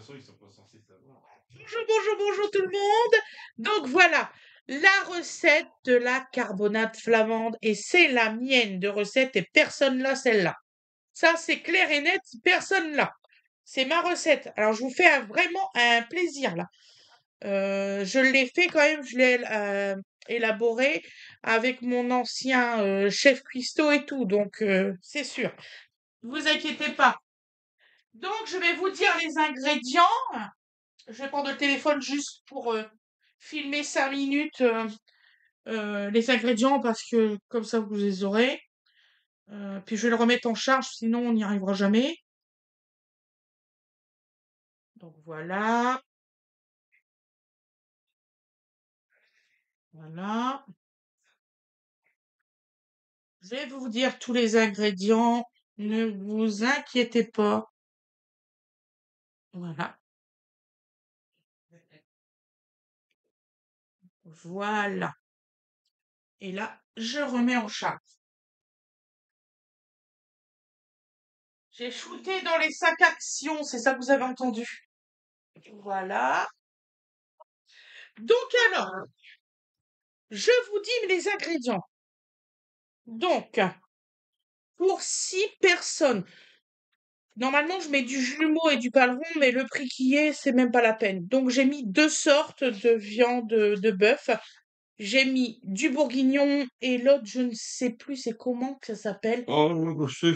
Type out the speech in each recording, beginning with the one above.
façon, ils sont pas censés savoir. Bonjour, bonjour, bonjour tout le monde. Donc voilà, la recette de la carbonate flamande et c'est la mienne de recette et personne l'a celle-là. Ça c'est clair et net, personne l'a. C'est ma recette. Alors je vous fais vraiment un plaisir là. Je l'ai fait quand même, je l'ai élaboré avec mon ancien chef cuistot et tout, donc c'est sûr. Ne vous inquiétez pas. Donc je vais vous dire les ingrédients. Je vais prendre le téléphone juste pour filmer 5 minutes les ingrédients parce que comme ça vous les aurez. Puis je vais le remettre en charge, sinon on n'y arrivera jamais. Donc voilà. Voilà. Je vais vous dire tous les ingrédients. Ne vous inquiétez pas. Voilà. Voilà. Et là, je remets en charge. J'ai shooté dans les 5 actions, c'est ça que vous avez entendu. Voilà. Donc alors, je vous dis les ingrédients. Donc, pour 6 personnes, normalement je mets du jumeau et du paleron, mais le prix qui est, c'est même pas la peine. Donc j'ai mis 2 sortes de viande de bœuf. J'ai mis du bourguignon et l'autre, je ne sais plus c'est comment que ça s'appelle. Oh, j'ai...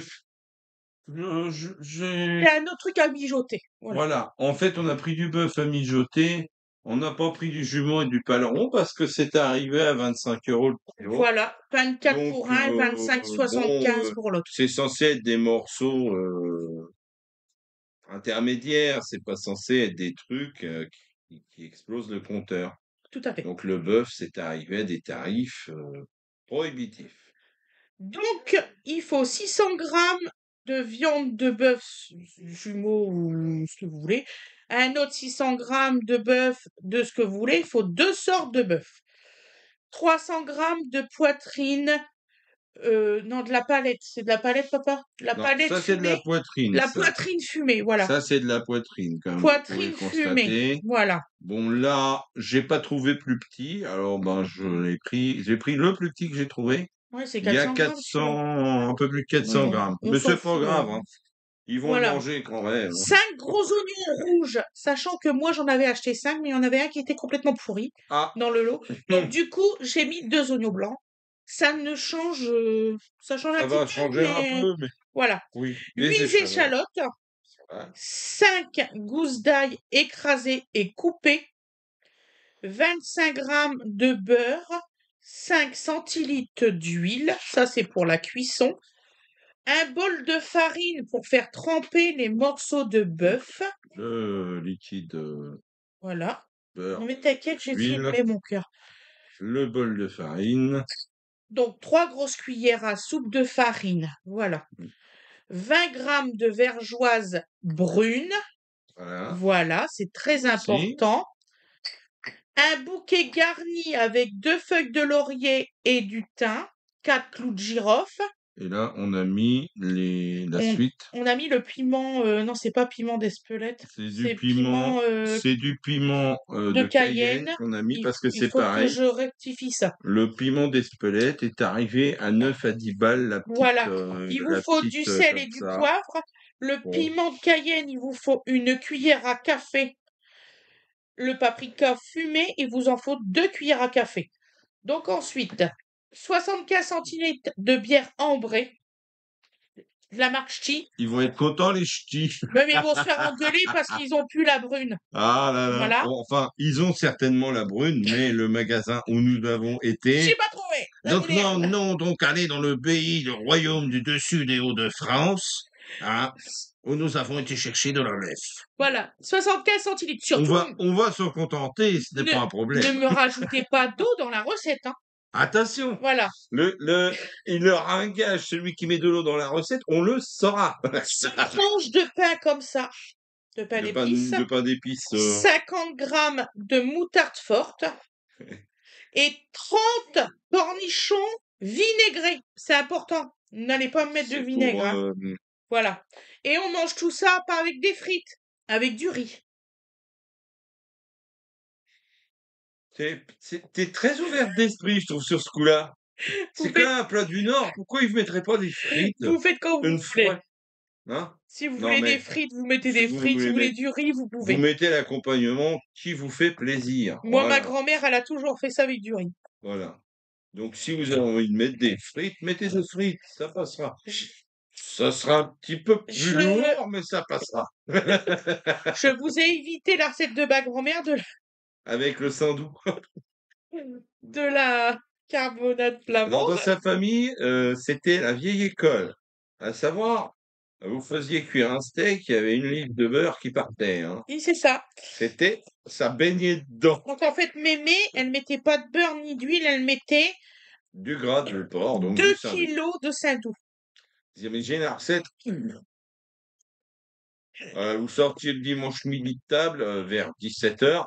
C'est un autre truc à mijoter. Voilà. Voilà. En fait, on a pris du bœuf à mijoter. On n'a pas pris du jumeau et du paleron parce que c'est arrivé à 25 € le kilo. Voilà. 24 Donc, pour un et 25,75 pour l'autre. c'est censé être des morceaux intermédiaires. C'est pas censé être des trucs qui explosent le compteur. Tout à fait. Donc, le bœuf, c'est arrivé à des tarifs prohibitifs. Donc, il faut 600 grammes de viande de bœuf jumeau ou ce que vous voulez. Un autre 600 grammes de bœuf de ce que vous voulez. Il faut 2 sortes de bœuf. 300 grammes de poitrine. Non, de la palette. C'est de la palette, papa? La Non, palette ça, c'est de la fumée. poitrine. La poitrine fumée, voilà. Ça, c'est de la poitrine, comme vous pouvez Poitrine fumée, constater. voilà. Bon, là, j'ai pas trouvé plus petit, alors ben j'ai pris le plus petit que j'ai trouvé. Ouais, c'est Il y a 400 grammes, celui-là. 400, un peu plus de 400 Ouais, grammes. on Mais s'en c'est pas fout. grave, hein. Ils vont le Voilà. manger quand même. 5 gros oignons rouges, sachant que moi j'en avais acheté 5, mais il y en avait un qui était complètement pourri Ah, dans le lot. Donc du coup, j'ai mis 2 oignons blancs. Ça ne change, ça change un ça petit va peu, changer un mais peu, mais voilà. oui, des 8 échalotes. échalotes, Ouais. 5 gousses d'ail écrasées et coupées, 25 grammes de beurre, 5 centilitres d'huile, ça c'est pour la cuisson, un bol de farine pour faire tremper les morceaux de bœuf. Le liquide Voilà. beurre, Non mais t'inquiète, j'ai huile, filmé mon cœur. le bol de farine. Donc 3 grosses cuillères à soupe de farine. Voilà. 20 grammes de vergeoise brune. Voilà. Voilà, c'est très Merci. important. Un bouquet garni avec 2 feuilles de laurier et du thym, 4 clous de girofle. Et là, on a mis la suite. On a mis le piment, non, c'est pas piment d'Espelette, C'est c'est piment du piment de de Cayenne Cayenne. qu'on a mis parce que Il c'est faut que pareil. je rectifie ça. Le piment d'Espelette est arrivé à 9 à 10 balles Voilà. Il vous faut du sel comme et du ça. poivre. Le Bon, piment de Cayenne, il vous faut une cuillère à café. Le paprika fumé, il vous en faut 2 cuillères à café. Donc ensuite, 75 centilitres de bière ambrée, de la marque Ch'ti. ils vont être contents les ch'tis. Mais ils vont se faire engueuler parce qu'ils ont plus la brune. Ah là là. Voilà. Bon, enfin, ils ont certainement la brune, mais le magasin où nous avons été. J'ai pas trouvé. La Donc non, merde. non, donc aller dans le pays, le royaume du dessus des Hauts-de-France, hein, où nous avons été chercher de la lèvre. Voilà. 75 centilitres. Surtout, On va s'en contenter, ce n'est pas un ne problème. me rajoutez pas d'eau dans la recette. Hein. Attention, Voilà. il leur engage celui qui met de l'eau dans la recette, on le saura. Tranche de pain comme ça. De pain d'épices. De pain d'épices. 50 grammes de moutarde forte. Et 30 cornichons vinaigrés. C'est important. N'allez pas me mettre de C'est vinaigre. pour, Hein. Voilà. Et on mange tout ça pas avec des frites, avec du riz. T'es très ouverte d'esprit, je trouve, sur ce coup-là. Vous C'est quand faites même un plat du Nord, pourquoi ils mettraient pas des frites? vous faites comme vous Une voulez. fois, hein? Si vous Non, voulez des mais frites, vous mettez si des vous frites, si voulez vous voulez mettre du riz, vous vous pouvez. mettez l'accompagnement qui vous fait plaisir. Moi, ma Voilà, grand-mère, elle a toujours fait ça avec du riz. voilà. Donc si vous avez envie de mettre des frites, mettez des frites, ça passera. Je Ça sera un petit peu plus je lourd, mais ça passera. je vous ai évité la recette de ma grand-mère Avec le saindoux. de la carbonate Alors, dans flamande. sa famille, c'était la vieille école. À savoir, vous faisiez cuire un steak, il y avait une livre de beurre qui partait, hein. Oui, c'est ça. C'était ça baignait dedans. Donc en fait, mémé, elle mettait pas de beurre ni d'huile, elle mettait Du gras de porc, donc du 2 saindoux. kilos de saindoux. Vous imaginez la recette? Vous sortiez le dimanche midi de table, vers 17h,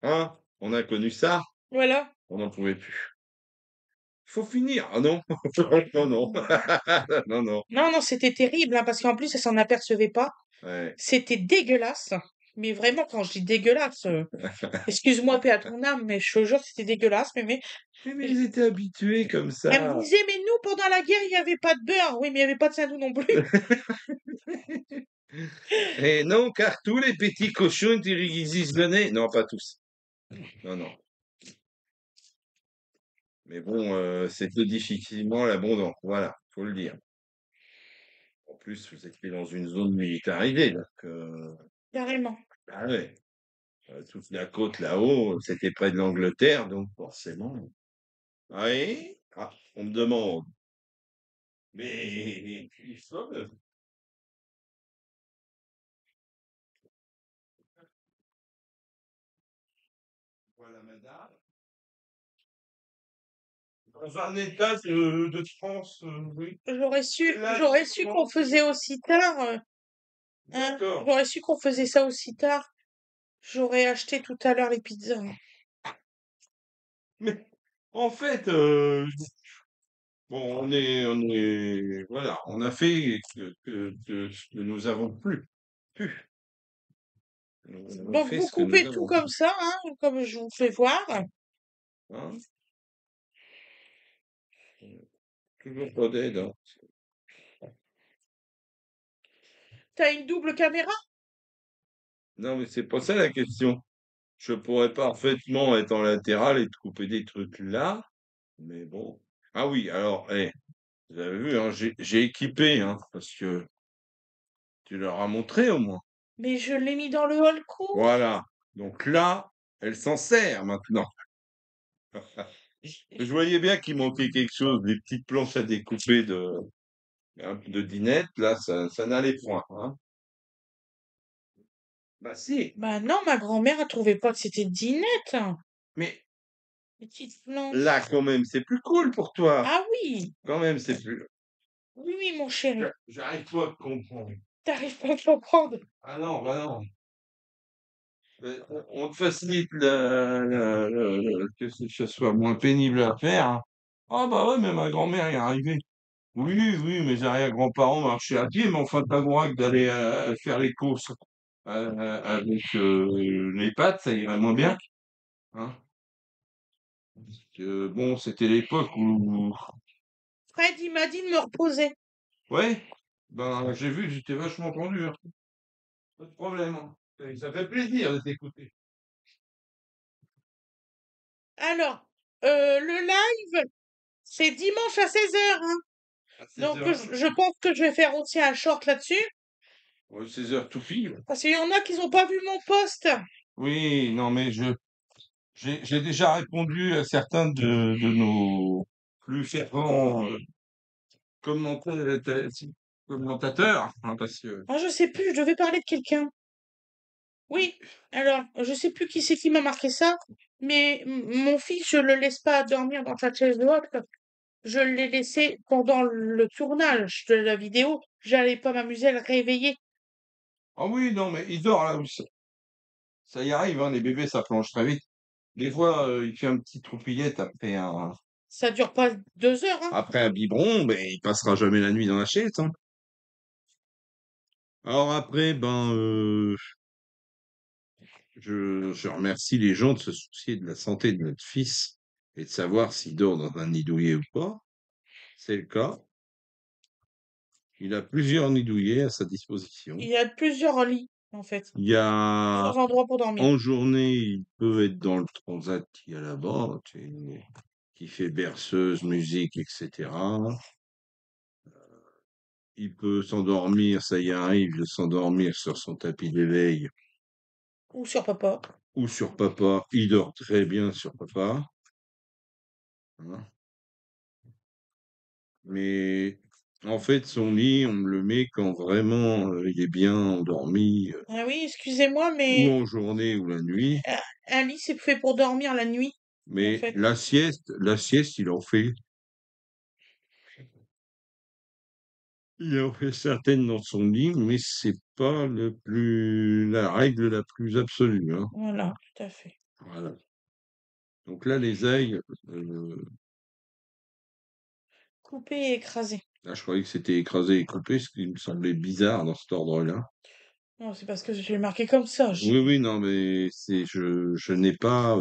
hein, on a connu ça, Voilà. on n'en pouvait plus. «Faut finir!» «Ah non, non, non, non, non». Non, non, c'était terrible, hein, parce qu'en plus, elle s'en apercevait pas. Ouais. C'était dégueulasse. Mais vraiment, quand je dis dégueulasse, excuse-moi, paix à ton âme, mais je te jure, c'était dégueulasse. Mais ils étaient habitués comme Elle me ça. disait, mais nous, pendant la guerre, il n'y avait pas de beurre. Oui, mais il n'y avait pas de saindoux non plus. Et non, car tous les petits cochons étaient réquisitionnés. Non, pas tous. Non, non. Mais bon, c'était difficilement l'abondance. Voilà, faut le dire. En plus, vous étiez dans une zone militarisée, donc Carrément. ah ouais, toute la côte là-haut, c'était près de l'Angleterre, donc forcément. Ah oui? Ah, on me demande. Mais il faut voilà, madame. Dans un état de France, oui. Là, J'aurais su qu'on faisait aussi tard, hein. d'accord. J'aurais su qu'on faisait ça aussi tard. J'aurais acheté tout à l'heure les pizzas. Mais en fait, bon, voilà, on a fait ce que nous avons pu. Nous avons Donc fait vous ce que nous coupez tout avons comme pu, ça, hein, comme je vous fais voir. hein. Toujours pas d'aide, hein. T'as une double caméra? Non, mais c'est pas ça la question. Je pourrais parfaitement être en latéral et te couper des trucs là, mais bon. Ah oui, alors, vous avez vu, hein, j'ai équipé, hein, parce que tu leur as montré au moins. Mais je l'ai mis dans le hall court. Voilà. Donc là, elle s'en sert maintenant. Je voyais bien qu'il manquait quelque chose, des petites planches à découper de dinette. Là, ça n'allait point, hein. Bah si, Bah non, ma grand-mère, elle trouvait pas que c'était dinette, hein, mais les petites planches. là, quand même, c'est plus cool pour toi. Ah oui, Quand même, c'est plus. oui, oui, mon chéri. J'arrive pas à te comprendre. T'arrives pas à comprendre. Ah non, bah non. On te facilite que ce soit moins pénible à faire, hein. Ah bah ouais, mais ma grand-mère y est arrivée. Oui, oui, mes arrière-grands-parents marchaient à pied, mais enfin, pas que d'aller faire les courses avec les pattes, ça irait moins bien, hein. Parce que bon, c'était l'époque où, Fred, il m'a dit de me reposer. ouais, ben j'ai vu, j'étais vachement tendu, hein. Pas de problème, hein. Ça fait plaisir de t'écouter. Alors, le live, c'est dimanche à 16h, hein. À Donc, 16h, je pense que je vais faire aussi un short là-dessus. 16h tout pile. Parce qu'il y en a qui n'ont pas vu mon post. Oui, non, mais j'ai déjà répondu à certains de nos plus fervents commenta- commentateurs, hein, parce que Ah, je sais plus, je devais parler de quelqu'un. Oui, alors, je sais plus qui c'est qui m'a marqué ça, mais mon fils, je le laisse pas dormir dans sa chaise de haute. Je l'ai laissé pendant le tournage de la vidéo. J'allais pas m'amuser à le réveiller. ah oui, non, mais il dort là aussi. Ça y arrive, hein, les bébés, ça plonge très vite. Des fois, il fait un petit troupillette Ça dure pas 2 heures, hein. après un biberon, mais il passera jamais la nuit dans la chaise, hein. Alors après, ben, je remercie les gens de se soucier de la santé de notre fils et de savoir s'il dort dans un nid douillet ou pas. C'est le cas. Il a plusieurs nids douillets à sa disposition. Il y a plusieurs lits, en fait, Il y a plusieurs endroits pour dormir. En journée, il peut être dans le transat qu'il y a là-bas, qui fait berceuse, musique, etc. Il peut s'endormir, ça y arrive, de s'endormir sur son tapis d'éveil Ou sur papa. ou sur papa. Il dort très bien sur papa, hein. Mais en fait, son lit, on me le met quand vraiment il est bien endormi, Ah oui, excusez-moi, ou mais en journée ou la nuit. un lit, c'est fait pour dormir la nuit, en Mais fait. la sieste, il en fait. Il en fait certaines dans son lit, mais c'est pas la règle la plus absolue, hein. Voilà, tout à fait. Voilà. Donc là, les ails, Coupé et écrasé. là, je croyais que c'était écrasé et coupé, ce qui me semblait bizarre dans cet ordre-là. Non, c'est parce que je l'ai marqué comme ça. Oui, oui, non, mais je n'ai pas,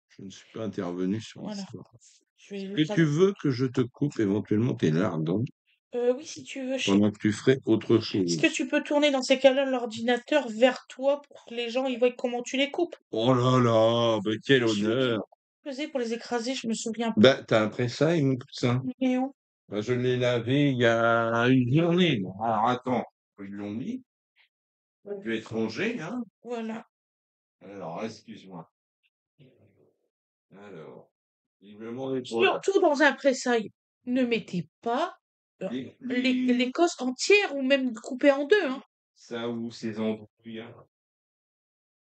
je ne suis pas intervenu sur Voilà, l'histoire. je vais Et tu l'écraser. veux que je te coupe éventuellement tes lardons Oui, si tu veux. pendant que tu ferais autre Est-ce que chose? tu peux tourner dans ces cas-là l'ordinateur vers toi pour que les gens ils voient comment tu les coupes? Oh là là, ben quel Je me dis, honneur! faisais pour les écraser, je me souviens pas. Ben, t'as un pressail, mon poussin? Il est où? Ben, je l'ai lavé il y a une journée, moi. Alors attends, ils l'ont mis, tu es étranger, hein? Voilà. Alors, excuse-moi. Alors, visiblement, les poils. Surtout dans un pressail. Ne mettez pas Les les plis, cosses entières ou même coupées en deux, hein. ça ou ces embrouilles, hein.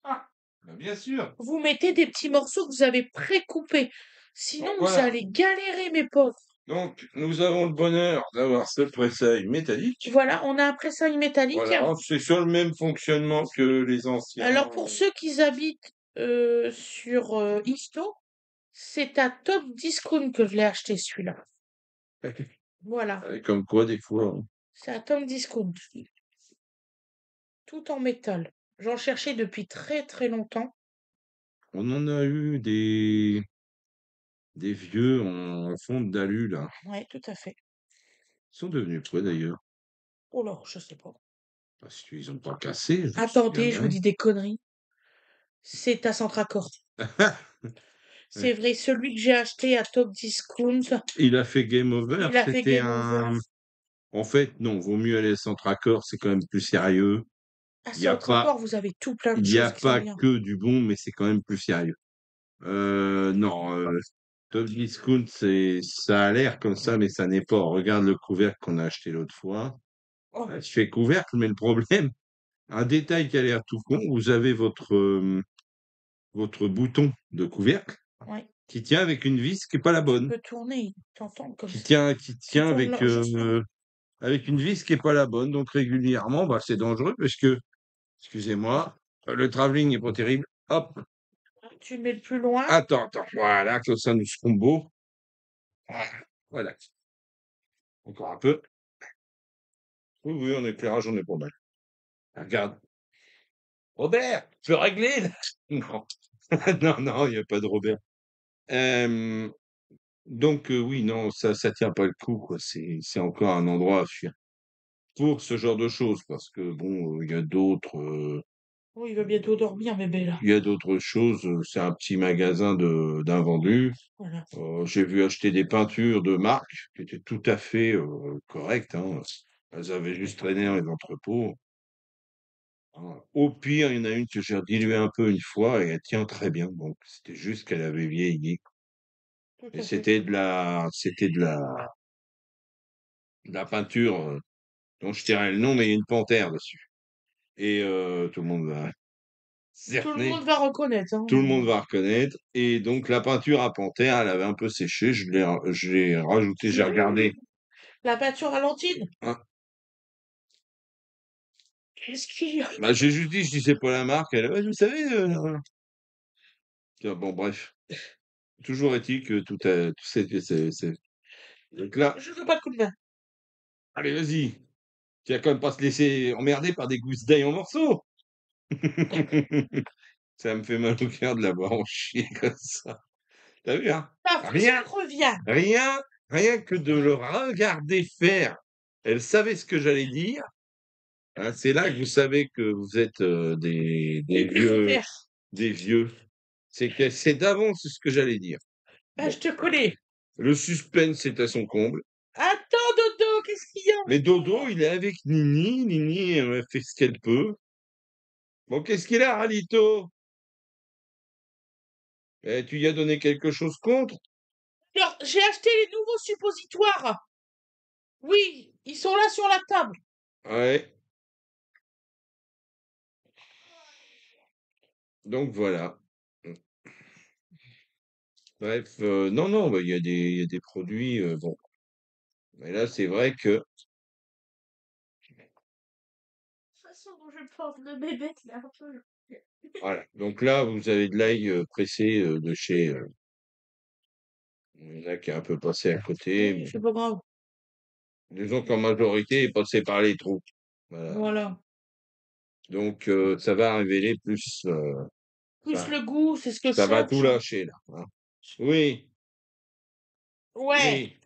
Ah, ben, bien sûr. Vous mettez des petits morceaux que vous avez pré-coupés. Sinon, Donc vous voilà. allez galérer, mes pauvres. Donc, nous avons le bonheur d'avoir ce pressail métallique. Voilà, on a un pressail métallique. Voilà, c'est sur le même fonctionnement que les anciens. Alors, pour ceux qui habitent sur Isto, c'est à Top Discount que je l'ai acheté, celui-là. Voilà, Comme quoi, des fois, c'est à Top Discount. Tout en métal. J'en cherchais depuis très très longtemps. on en a eu des vieux en fonte d'alu, là. Ouais, tout à fait. Ils sont devenus quoi, d'ailleurs? Oh là, je sais pas. Parce qu'ils ont pas cassé, je me Attendez, je vous souviendrai. dis des conneries. C'est à Centracort. Ouais. C'est vrai, celui que j'ai acheté à Top Discount, Il a fait game over, il a fait c'était Game Over. un... En fait, non, vaut mieux aller à Centracor, c'est quand même plus sérieux. À Il y a pas, Centracort, vous avez tout plein de il y a choses qui sont pas bien. que du bon, mais c'est quand même plus sérieux. Non, Top Discount, ça a l'air comme ça, mais ça n'est pas. Regarde le couvercle qu'on a acheté l'autre fois. Oh, Tu fais couvercle, mais le problème, un détail qui a l'air tout con, vous avez votre bouton de couvercle ouais. qui tient avec une vis qui est pas la Tu bonne, peux tourner, il t'entend comme qui ça. tient, qui Tu tient tournes avec, là, juste là. avec une vis qui est pas la bonne. Donc régulièrement, bah, c'est dangereux parce que, excusez-moi, le travelling est pas terrible. Hop, Tu mets le plus loin. attends, voilà, comme ça nous serons beaux. Voilà, encore un peu. Oui, oui, en éclairage, on est pas mal. Regarde. Robert, tu peux régler là? Non. Non, non, il n'y a pas de Robert. Euh, donc, oui, non, ça tient pas le coup, quoi. C'est encore un endroit à fuir pour ce genre de choses, parce que bon, Oh, il va bientôt dormir, bébé, là. il y a d'autres choses. C'est un petit magasin d'invendus. Voilà. J'ai vu acheter des peintures de marque qui étaient tout à fait correctes, hein. Elles avaient juste traîné dans les entrepôts. Hein. Au pire, il y en a une que j'ai diluée un peu une fois et elle tient très bien. Donc, c'était juste qu'elle avait vieilli. Tout Et à fait. c'était de la peinture dont je tairai le nom, mais il y a une panthère dessus. Et tout le monde va Tout le cerner, monde va reconnaître, hein. tout le monde va reconnaître. Et donc, la peinture à panthère, elle avait un peu séché. Je l'ai rajouté, j'ai regardé. La peinture à lentille. Hein. Qu'est-ce qu'il y a? Bah, j'ai juste dit, je dis, c'est pas la marque. Elle, ouais, vous savez. Bon, bref. Toujours est-il que tout c'est. Donc là, Je veux pas de coup de main. allez, vas-y. Tu vas quand même pas se laisser emmerder par des gousses d'ail en morceaux. Ça me fait mal au cœur de l'avoir en chier comme ça. Tu vu, hein? La Rien, frustration revient. rien, rien que de le regarder faire. Elle savait ce que j'allais dire. Hein, c'est là que vous savez que vous êtes, des vieux. C'est que c'est d'avance ce que j'allais dire. Ah, Bon, je te connais. le suspense est à son comble. Attends, Dodo, qu'est-ce qu'il y a Mais Dodo, encore? il est avec Nini. Nini, elle fait ce qu'elle peut. Bon, qu'est-ce qu'il a, Ralito? Tu lui as donné quelque chose contre? Alors, j'ai acheté les nouveaux suppositoires. Oui, ils sont là sur la table. Ouais. Donc voilà. Bref, non, non, bah, il y a des produits, bon. Mais là, c'est vrai que, La façon dont je porte le bébé, c'est un peu... voilà. Donc là, vous avez de l'ail pressé de chez. Il y en a qui est un peu passé à côté. Oui, Mais c'est pas grave. disons qu'en majorité, est passé par les trous. Voilà. Voilà. Donc, ça va révéler plus. Plus Enfin, le goût, c'est ce que je ça va tout cherche. lâcher, là. Hein. Oui, Ouais.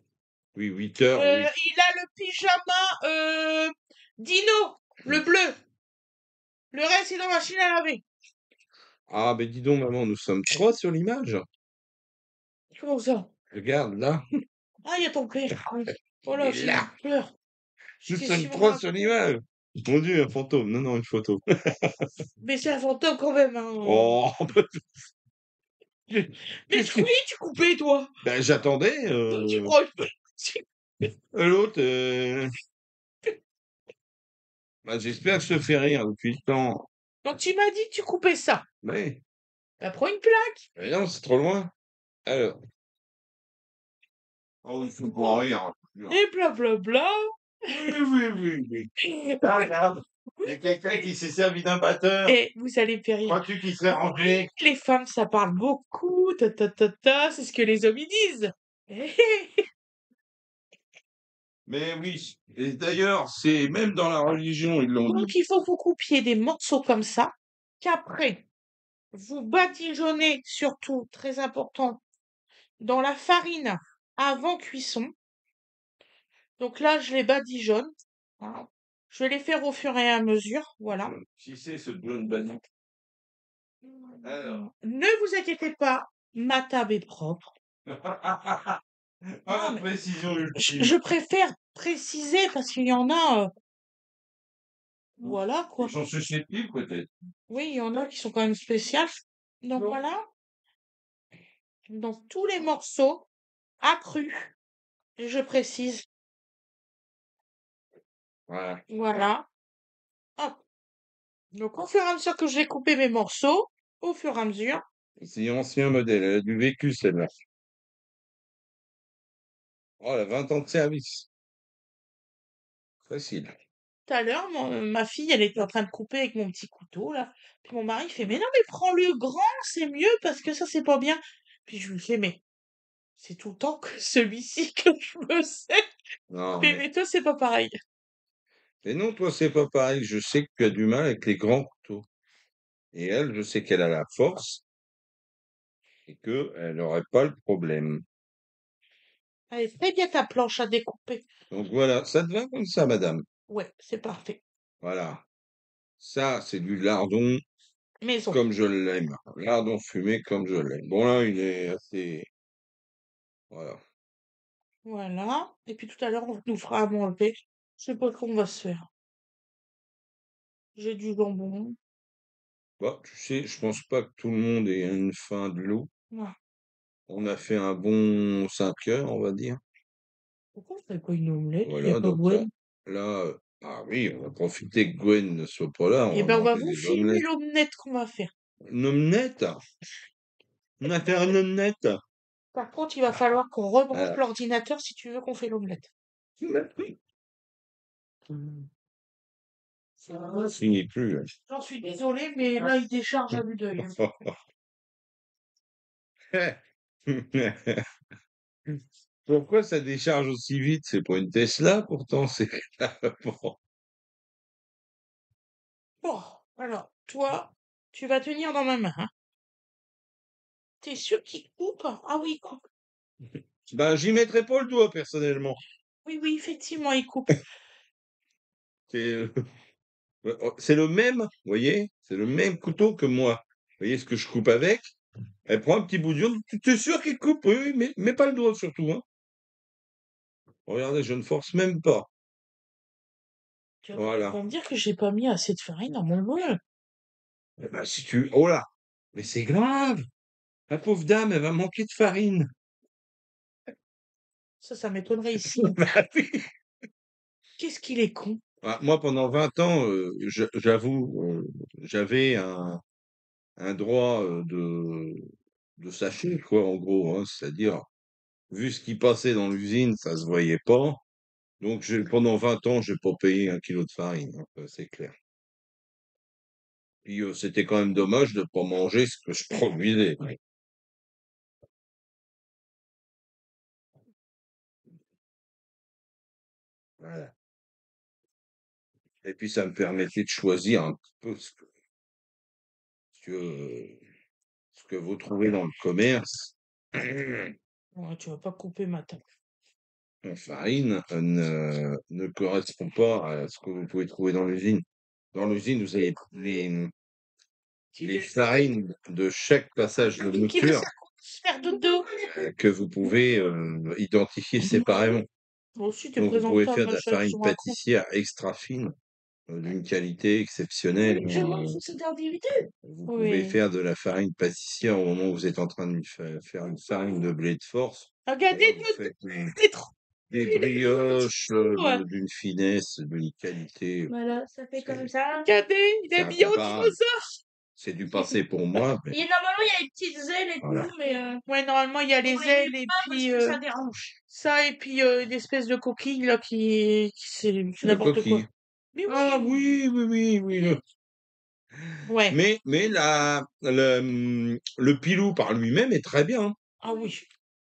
oui, oui, 8 heures, oui. Il a le pyjama Dino, le bleu. Le reste, il est dans la machine à laver. Ah, mais dis donc, maman, nous sommes 3 sur l'image. Comment ça? Regarde, là. Ah, il y a ton père. Oh Il là, est j'ai eu là. peur. Nous Qu'est-ce sommes qu'ils vont me 3 sur raconter? l'image. Mon Dieu, un fantôme. Non, non, une photo. Mais c'est un fantôme quand même, hein. Oh, Mais qu'est-ce tu que. voulais tu coupais, toi. Ben, j'attendais. Donc tu crois. L'autre, bah, j'espère que je te fais rire depuis le temps. Donc tu m'as dit que tu coupais ça. Mais, Bah prends une plaque. mais non, c'est trop loin. Alors. Oh, il faut pas rire. Et blablabla. Oui, oui, oui, oui. Ah, regarde, il y a quelqu'un qui s'est servi d'un batteur. Et vous allez me faire rire. Crois-tu qu'il serait rangé? Les femmes, ça parle beaucoup. Ta ta ta ta. C'est ce que les hommes y disent. Mais oui. Et d'ailleurs, c'est même dans la religion, ils l'ont Donc dit. il faut que vous coupiez des morceaux comme ça. Qu'après, vous badigeonnez surtout, très important, dans la farine avant cuisson. Donc là, je les badigeonne. Voilà. Je vais les faire au fur et à mesure. Voilà. Qui c'est ce blonde banane? Alors. Ne vous inquiétez pas, ma table est propre. Ah, Non, la mais précision je, ultime. je préfère préciser parce qu'il y en a, voilà Ils quoi. sont susceptibles, peut-être. Oui, il y en a qui sont quand même spéciales. Donc voilà. Donc tous les morceaux accrus, je précise. Voilà. Voilà. Hop. Donc au fur et à mesure que j'ai coupé mes morceaux, au fur et à mesure, C'est ancien modèle. Elle a du vécu, celle-là. Oh, elle a 20 ans de service. Facile. tout à l'heure, ma fille, elle était en train de couper avec mon petit couteau, là. Puis mon mari fait, mais non, mais prends le grand, c'est mieux parce que ça, c'est pas bien. Puis je lui fais, mais c'est tout le temps que celui-ci que je me sais. Non, Mais toi, c'est pas pareil. mais non, toi, c'est pas pareil. Je sais que tu as du mal avec les grands couteaux. Et elle, je sais qu'elle a la force et qu'elle n'aurait pas le problème. Elle est très bien ta planche à découper. Donc voilà, ça te va comme ça, madame. Ouais, c'est parfait. Voilà. Ça, c'est du lardon Maison. comme je l'aime. Lardon fumé comme je l'aime. Bon, là, il est assez. Voilà. Voilà. Et puis tout à l'heure, on nous fera à manger. Je sais pas qu'on va se faire. J'ai du jambon. Bah, tu sais, je pense pas que tout le monde ait une faim de loup. Voilà. On a fait un bon 5 heures, on va dire. Pourquoi on fait pas une omelette? Il y a Voilà, pas donc là, Gwen. ah oui, on va profiter que Gwen ne soit pas là, Eh on ben, va on va manger vous des filmer omelettes. l'omelette qu'on va faire. Une omelette? On va faire une omelette? Par contre, il va falloir qu'on rebranche Ah, l'ordinateur si tu veux qu'on fait l'omelette. ça finit plus. J'en suis désolée, mais là, il décharge à vue d'œil. Pourquoi ça décharge aussi vite? C'est pas une Tesla, pourtant, c'est. Bon. Bon, alors, toi, Tu vas tenir dans ma main, hein. T'es sûr qu'il coupe? Ah oui, il coupe. Ben, j'y mettrais pas le doigt, personnellement. Oui, oui, effectivement, il coupe. C'est c'est le même, vous voyez? C'est le même couteau que moi. Vous voyez ce que je coupe avec? Elle prend un petit bout de viande. Tu es sûr qu'il coupe? Oui, oui, mais mets pas le doigt surtout, hein. Regardez, je ne force même pas. Tu vas Voilà. pas me dire que j'ai pas mis assez de farine dans mon bol. Eh ben, si tu... Oh là! Mais c'est grave! La pauvre dame, elle va manquer de farine. Ça m'étonnerait ici. Bah oui. Qu'est-ce qu'il est con. Ah, moi, pendant 20 ans, j'avoue, j'avais un droit de sachet, quoi, en gros, hein. C'est-à-dire, vu ce qui passait dans l'usine, ça se voyait pas. Donc, pendant 20 ans, j'ai pas payé 1 kilo de farine, hein, ça, c'est clair. Puis, c'était quand même dommage de pas manger ce que je produisais. Voilà. Et puis, ça me permettait de choisir un petit peu ce que vous trouvez dans le commerce. Ouais, tu vas pas couper ma table. En farine ne correspond pas à ce que vous pouvez trouver dans l'usine. Dans l'usine, vous avez les farines de chaque passage de Qui va mouture se faire dodo. que vous pouvez identifier séparément. Moi aussi, t'es Donc, vous pouvez faire présentable, de à la chaque farine sur un coup. pâtissière extra fine, d'une qualité exceptionnelle. Je mange cette activité. Vous pouvez Oui. faire de la farine pâtissière au moment où vous êtes en train de faire une farine de blé de force. Regardez, Vous faites c'est trop. des Il est brioches ouais. d'une finesse, d'une qualité. Voilà, ça fait comme ça. Regardez, il C'est est habillé en incomparable. dinosaure. C'est du passé pour moi, mais Normalement, il y a les petites ailes et voilà. tout, mais Ouais, normalement, il y a les on les ailes met et pas parce puis que ça dérange. ça et puis une espèce de coquille là qui c'est De n'importe quoi. coquille. Mais oui. Ah oui, oui, oui, oui. Ouais. Mais le pilou par lui-même est très bien. Ah oui.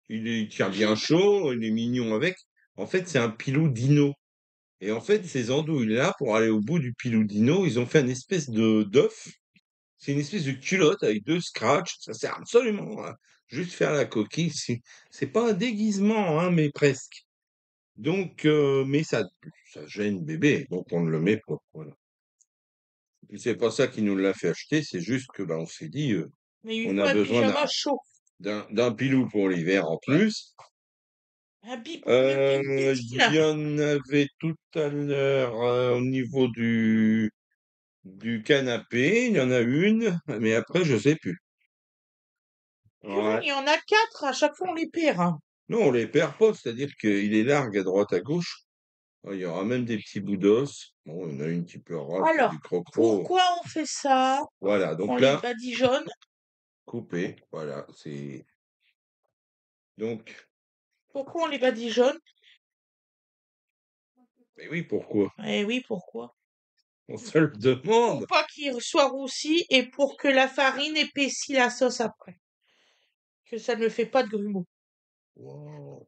Il tient bien chaud, il est mignon avec. En fait, c'est un pilou dino. Et en fait, ces andouilles-là, pour aller au bout du pilou dino, ils ont fait une espèce de d'œuf. C'est une espèce de culotte avec 2 scratchs. Ça sert absolument à juste faire la coquille. C'est pas un déguisement, hein, mais presque. Donc, mais ça gêne bébé, donc on ne le met pas. Voilà. Et c'est pas ça qui nous l'a fait acheter, c'est juste que bah, on s'est dit, Mais il on faut a un besoin pyjama chaud. d'un pilou pour l'hiver en plus. Un bip. Il y en avait tout à l'heure au niveau du canapé, il y en a une, mais après je sais plus. Ouais. Il y en a 4, à chaque fois on les perd. Hein. Non, on les perd pas, c'est-à-dire qu'il est largue à droite à gauche. Il y aura même des petits bouts d'os. Bon, il y en a une qui pleurera, c'est Alors, du croque-mort. pourquoi on fait ça? Voilà, On donc les là, badigeonne. coupé, voilà, c'est... Donc, Pourquoi on les badigeonne? mais oui, pourquoi? Eh oui, pourquoi? On se le Pour demande. pas qu'il soit roussi et pour que la farine épaissit la sauce après. Que ça ne fait pas de grumeaux. Wow.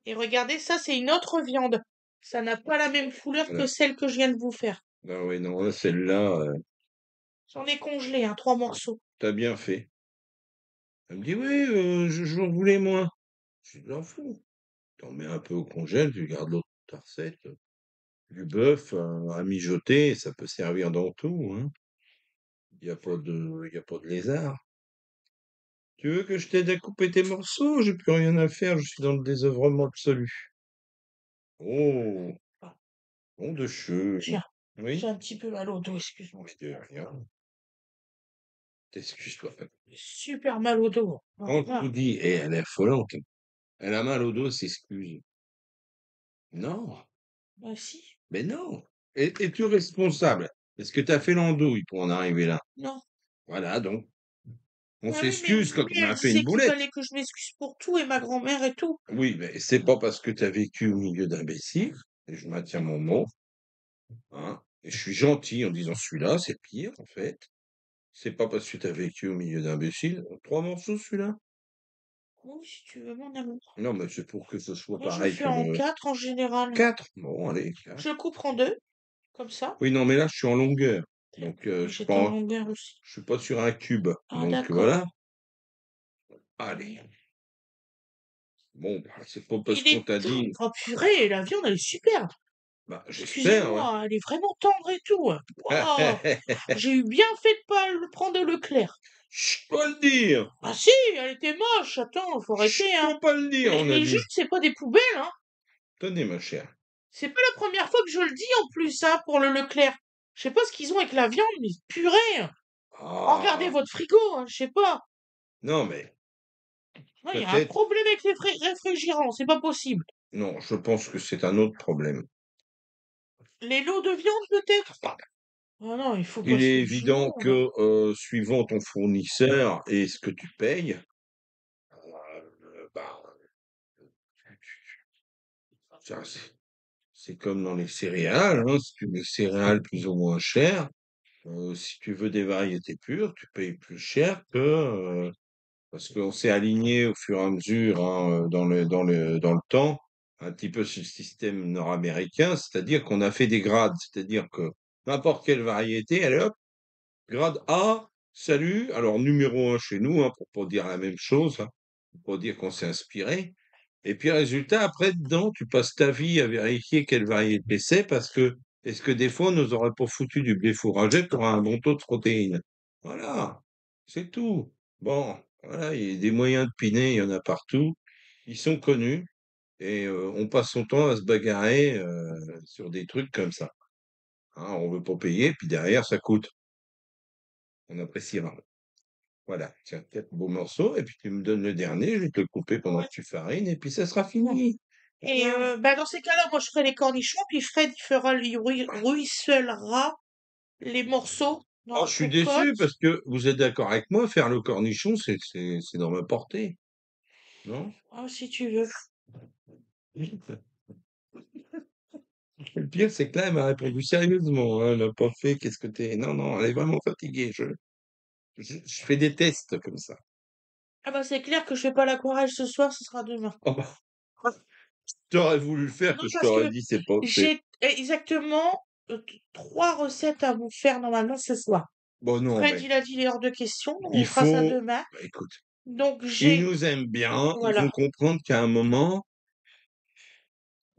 Et regardez, ça c'est une autre viande. Ça n'a pas la même couleur que Voilà. celle que je viens de vous faire. Ah oui, non, là, celle-là, J'en ai congelé, hein, 3 morceaux. t'as bien fait. Elle me dit, oui, je voulais moins. Je dis, t'en fous. T'en mets un peu au congèle, tu gardes l'autre ta recette. Du bœuf à mijoter, ça peut servir dans tout, hein. Il y a pas de lézard. Tu veux que je t'aide à couper tes morceaux? J'ai plus rien à faire, je suis dans le désœuvrement absolu. Oh, Ah, bon de cheveux. tiens, j'ai Oui, un petit peu mal au dos, excuse-moi. mais de rien. Excuse-toi. Super mal au dos. Quand Ah, tu dis, et elle est affolante, elle a mal au dos, elle s'excuse. Non, bah si, mais non. Es-tu responsable? Est-ce que tu as fait l'andouille pour en arriver là? non. Voilà, donc, on Ah oui, mais s'excuse quand oui, on elle a fait une disait qu'il boulette. fallait que je m'excuse pour tout et ma grand-mère et tout. Oui, mais c'est pas parce que tu as vécu au milieu d'imbéciles, et je maintiens mon mot, hein, et je suis gentil en disant celui-là, c'est pire, en fait. C'est pas parce que tu as vécu au milieu d'imbéciles. 3 morceaux, celui-là? Oui, si tu veux, mon amour. Non, mais c'est pour que ce soit Moi, je pareil fais que en le 4 en général. 4. Bon, allez, 4. Je coupe en 2, comme ça. Oui, non, mais là, je suis en longueur. Donc, Moi, je j'ai prends, tellement bien aussi. je suis pas sur un cube. Ah, Donc, d'accord. voilà. Allez. Bon, bah, c'est pas parce Il est qu'on t'a dit. Oh purée, la viande, elle est super. Bah, j'espère, ouais. Excusez-moi, elle est vraiment tendre et tout. Waouh, j'ai eu bien fait de pas le prendre de Leclerc. Je peux le dire. Ah si, elle était moche. Attends, faut Je arrêter, hein. peux pas le dire, on a Les dit. jutes, c'est pas des poubelles, hein. Tenez, ma chère. C'est pas la première fois que je le dis en plus, hein, pour le Leclerc. Je sais pas ce qu'ils ont avec la viande, mais purée. Regardez Ah, votre frigo, hein, je sais pas. non, mais Ouais, il y a un peut-être. problème avec les réfrigérants, c'est pas possible. Non, je pense que c'est un autre problème. Les lots de viande, peut-être? Ah non, il faut Il passer est au évident jugement, là. que, suivant ton fournisseur et ce que tu payes, bah, ça, c'est comme dans les céréales, hein. Si tu veux des céréales plus ou moins chères, si tu veux des variétés pures, tu payes plus cher que, parce qu'on s'est aligné au fur et à mesure, hein, dans le temps, un petit peu sur le système nord-américain, c'est-à-dire qu'on a fait des grades, c'est-à-dire que n'importe quelle variété, allez hop, grade A, salut, alors numéro 1 chez nous, hein, pour pas dire la même chose, hein, pour dire qu'on s'est inspiré. Et puis résultat, après, dedans, tu passes ta vie à vérifier quelle variété c'est, parce que est-ce que des fois, on nous aurait pas foutu du blé fourragé pour un bon taux de protéines? Voilà, c'est tout. Bon, voilà, il y a des moyens de piner, il y en a partout. Ils sont connus et on passe son temps à se bagarrer sur des trucs comme ça. Hein, on veut pas payer, puis derrière, ça coûte. On appréciera. Voilà, tiens, 4 beaux morceaux, et puis tu me donnes le dernier, je vais te le couper pendant que tu farines, et puis ça sera fini. Et bah dans ces cas-là, moi je ferai les cornichons, puis Fred il ruissellera les morceaux dans Oh, la je suis déçu cocotte. parce que vous êtes d'accord avec moi, faire le cornichon, c'est dans ma portée, non? Ah, si tu veux. Le pire, c'est que là, elle m'a répondu sérieusement, hein, elle n'a pas fait, qu'est-ce que t'es? Non, non, elle est vraiment fatiguée, je fais des tests comme ça. Ah bah c'est clair que je fais pas l'aquarelle ce soir, ce sera demain. Oh, bah, t'aurais voulu le faire, Non, que je parce t'aurais que dit, c'est pas, c'est, j'ai exactement 3 recettes à vous faire normalement ce soir. bon, non, Fred, mais il a dit il est hors de question, donc on il fera ça faut, demain. bah, écoute, Donc ils j'ai, nous aiment bien, ils vont voilà, comprendre qu'à un moment,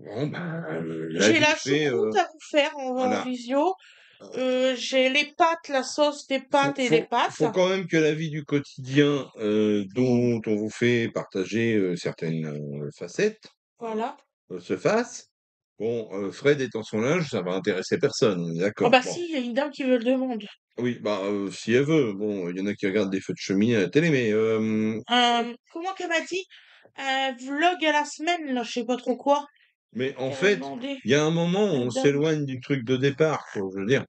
bon, bah, la j'ai vie la fait, choucroute à vous faire en voilà. visio. J'ai les pâtes, la sauce des Faut, pâtes et les faut, pâtes. faut quand même que la vie du quotidien, dont on vous fait partager certaines facettes, Voilà. se fasse. Bon, Fred étant son linge, ça va intéresser personne, on est Oh d'accord. bah Bon, si, il y a une dame qui me le demande. oui, bah si elle veut. Bon, il y en a qui regardent des feux de cheminée à la télé, mais Comment qu'elle m'a dit? Un vlog à la semaine, là, je sais pas trop quoi. en Qu'elle a fait, demandé, il y a un moment où la on dame. s'éloigne du truc de départ, quoi. Je veux dire,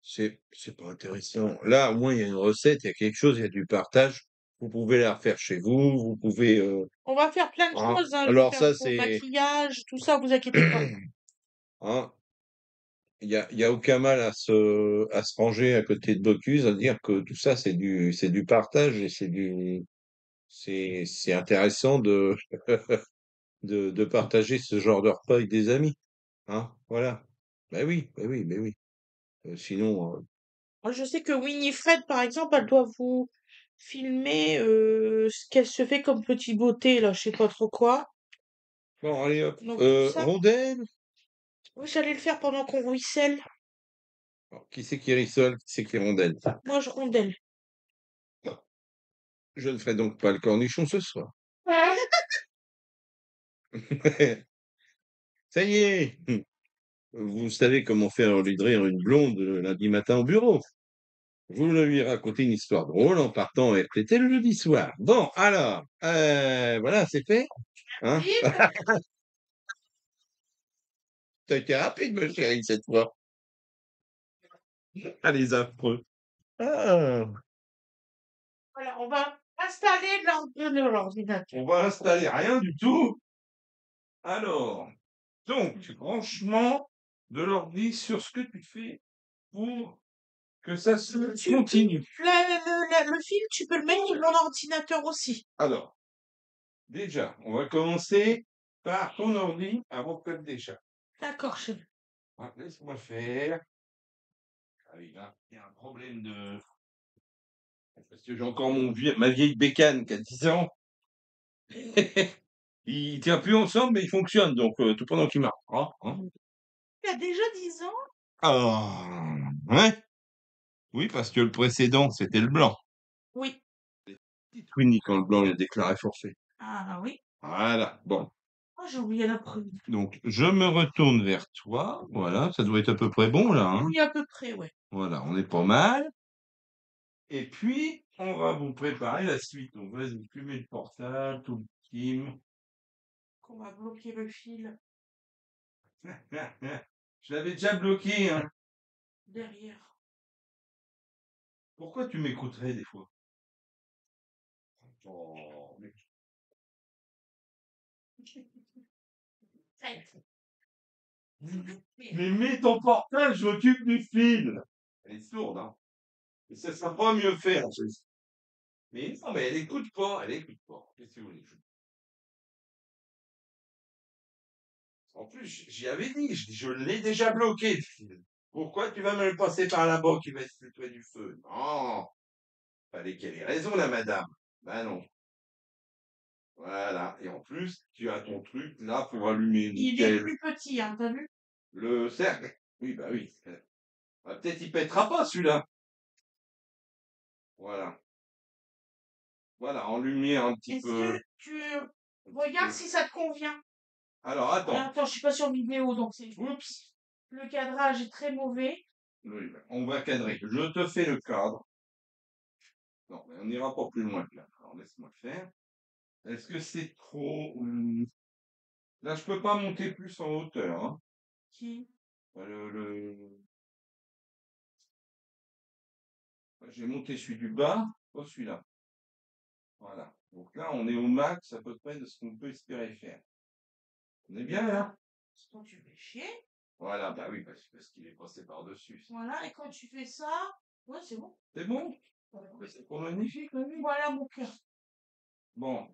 c'est pas intéressant. Là, au moins, il y a une recette, il y a quelque chose, il y a du partage. Vous pouvez la refaire chez vous, vous pouvez. On va faire plein de Hein, choses, hein. Je vais alors faire ça, mon c'est. maquillage, tout ça, vous inquiétez pas. Hein, il y a aucun mal à se ranger à côté de Bocuse, à dire que tout ça, c'est du partage et c'est intéressant de partager ce genre de repas avec des amis. Hein, voilà. Ben oui, ben oui, ben oui. Sinon, Moi, je sais que Winifred, par exemple, elle doit vous filmer ce qu'elle se fait comme petite beauté, là, je sais pas trop quoi. bon, allez hop. Donc tout ça, Rondelle? oui, j'allais le faire pendant qu'on ruisselle. Alors, qui c'est qui rissole? Qui c'est qui rondelle? Moi, je rondelle. Je ne ferai donc pas le cornichon ce soir. Ça y est! Vous savez comment faire rire une blonde lundi matin au bureau. Vous lui racontez une histoire drôle en partant en RTT le jeudi soir. Bon, alors, voilà, c'est fait. Hein? T'as été rapide, ma chérie, cette fois. Ah, les affreux. Ah, Voilà, on va installer l'ordinateur. on va installer rien du tout. Alors, donc, branchement de l'ordi sur ce que tu fais pour que ça se continue. Le fil, tu peux le mettre sur mon ordinateur aussi. Alors, déjà, on va commencer par ton ordi avant de te déjà. D'accord, chérie. Ah, laisse-moi faire. oui, là, il y a un problème de... Parce que j'ai encore ma vieille bécane qui a 10 ans. Il tient plus ensemble, mais il fonctionne, donc tout pendant qu'il marche. Hein. Il a déjà 10 ans? Ah, ouais. Oui, parce que le précédent, c'était le blanc. Oui. Petite Winnie quand le blanc il a déclaré forfait. Ah oui. Voilà, bon. Oh, j'ai oublié la preuve. Donc, je me retourne vers toi. Voilà, ça doit être à peu près bon, là. Hein. Oui, à peu près, ouais. Voilà, on est pas mal. Et puis, on va vous préparer la suite. Donc, vas-y, tu mets le portable, tout le team. Qu'on va bloquer le fil Je l'avais déjà bloqué, hein. derrière. Pourquoi tu m'écouterais des fois? Oh, mais... Mais mets ton portable, je m'occupe du fil. Elle est sourde, hein. Et ça sera pas mieux faire. Mais non, mais elle écoute pas, elle écoute pas. Qu'est-ce que vous voulez? En plus, j'y avais dit, je l'ai déjà bloqué, le fil. Pourquoi tu vas me le passer par là-bas qui va se foutre du feu? Non, fallait qu'elle ait raison, la madame. Ben non. Voilà. Et en plus, tu as ton truc là pour allumer. Il est plus petit, hein, t'as vu? Le cercle. Oui, bah oui. Ah, peut-être il pètera pas celui-là. Voilà. Voilà, en lumière un petit Est-ce peu. que tu regardes si ça te convient? Alors, attends. Attends, je suis pas sur vidéo, donc c'est... Oups. Le cadrage est très mauvais. Oui, ben, on va cadrer. Je te fais le cadre. Non, mais on n'ira pas plus loin que là. Alors, laisse-moi le faire. Est-ce que c'est trop... Là, je peux pas monter plus en hauteur. Hein. Qui? J'ai monté celui du bas, pas celui-là. Voilà. Donc là, on est au max à peu près de ce qu'on peut espérer faire. On est bien là? Quand tu fais chier. Voilà, bah oui, parce qu'il est passé par-dessus. Voilà, et quand tu fais ça, ouais, c'est bon. C'est bon? Ouais, c'est pas magnifique, la vie. Voilà mon cœur. Bon.